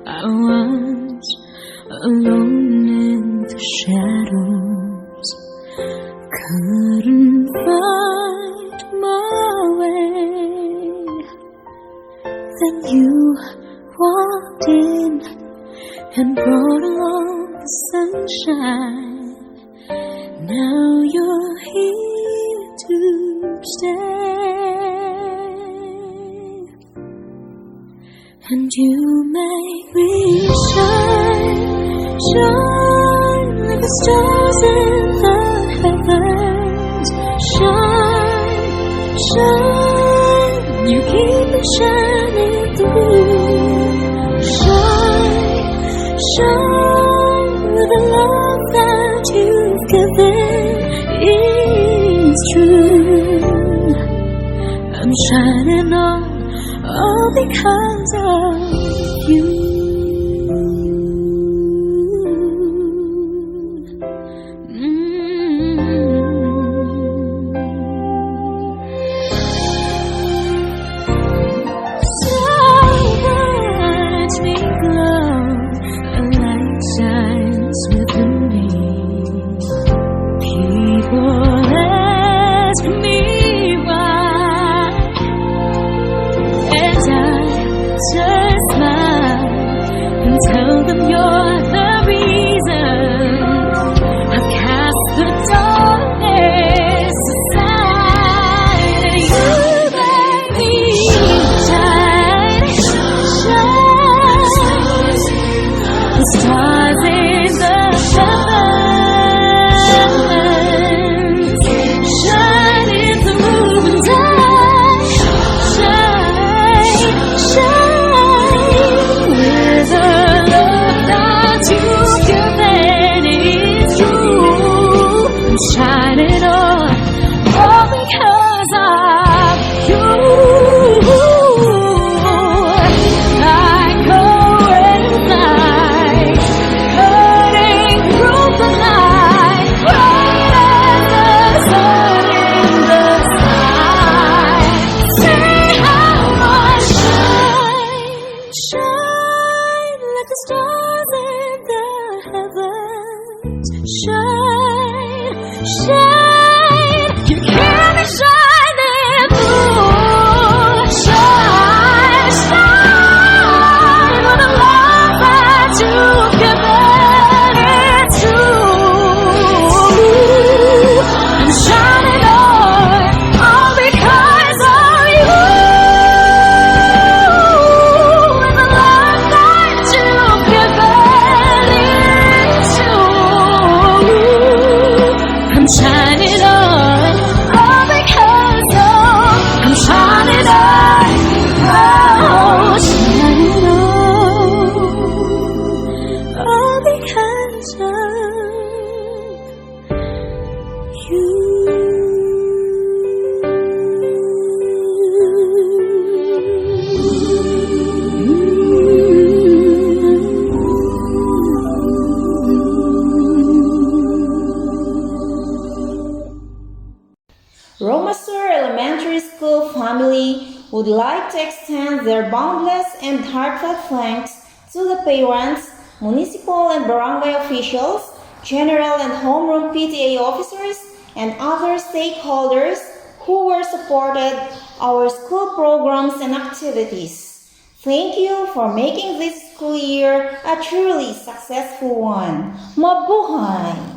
D: I was alone in the shadows, couldn't find my way. Then you walked in and brought along the sunshine. Now you're here to stay. And you make me shine, shine like the stars in the heavens. Shine, shine, you keep me shining through. Shine, shine, with the love that you've given is true. I'm shining on all because of you. So watch me glow, a light shines within me. People ask me why, and I just smile and tell them you're the reason. I've cast the darkness aside, and you make me shine, shine. The stars in the heavens shining through, and I shine, shine with the love that you've given is true. I'm shining on all because of you. I go and fly, cutting through the night, bright as the sun in the sky. Say how I shine, shine like the stars in the heavens. Shine, shine, you keep me shining through. Shine, shine, with the love that you've given, it's true. I'm shining on all because of you, and the love that you've given is true. I'm shining on all because of, I'm shining on, oh, shining on all because of you.
B: Roma Sur Elementary School family would like to extend their boundless and heartfelt thanks to the parents, municipal and barangay officials, general and homeroom PTA officers, and other stakeholders who were supported our school programs and activities. Thank you for making this school year a truly successful one. Mabuhay!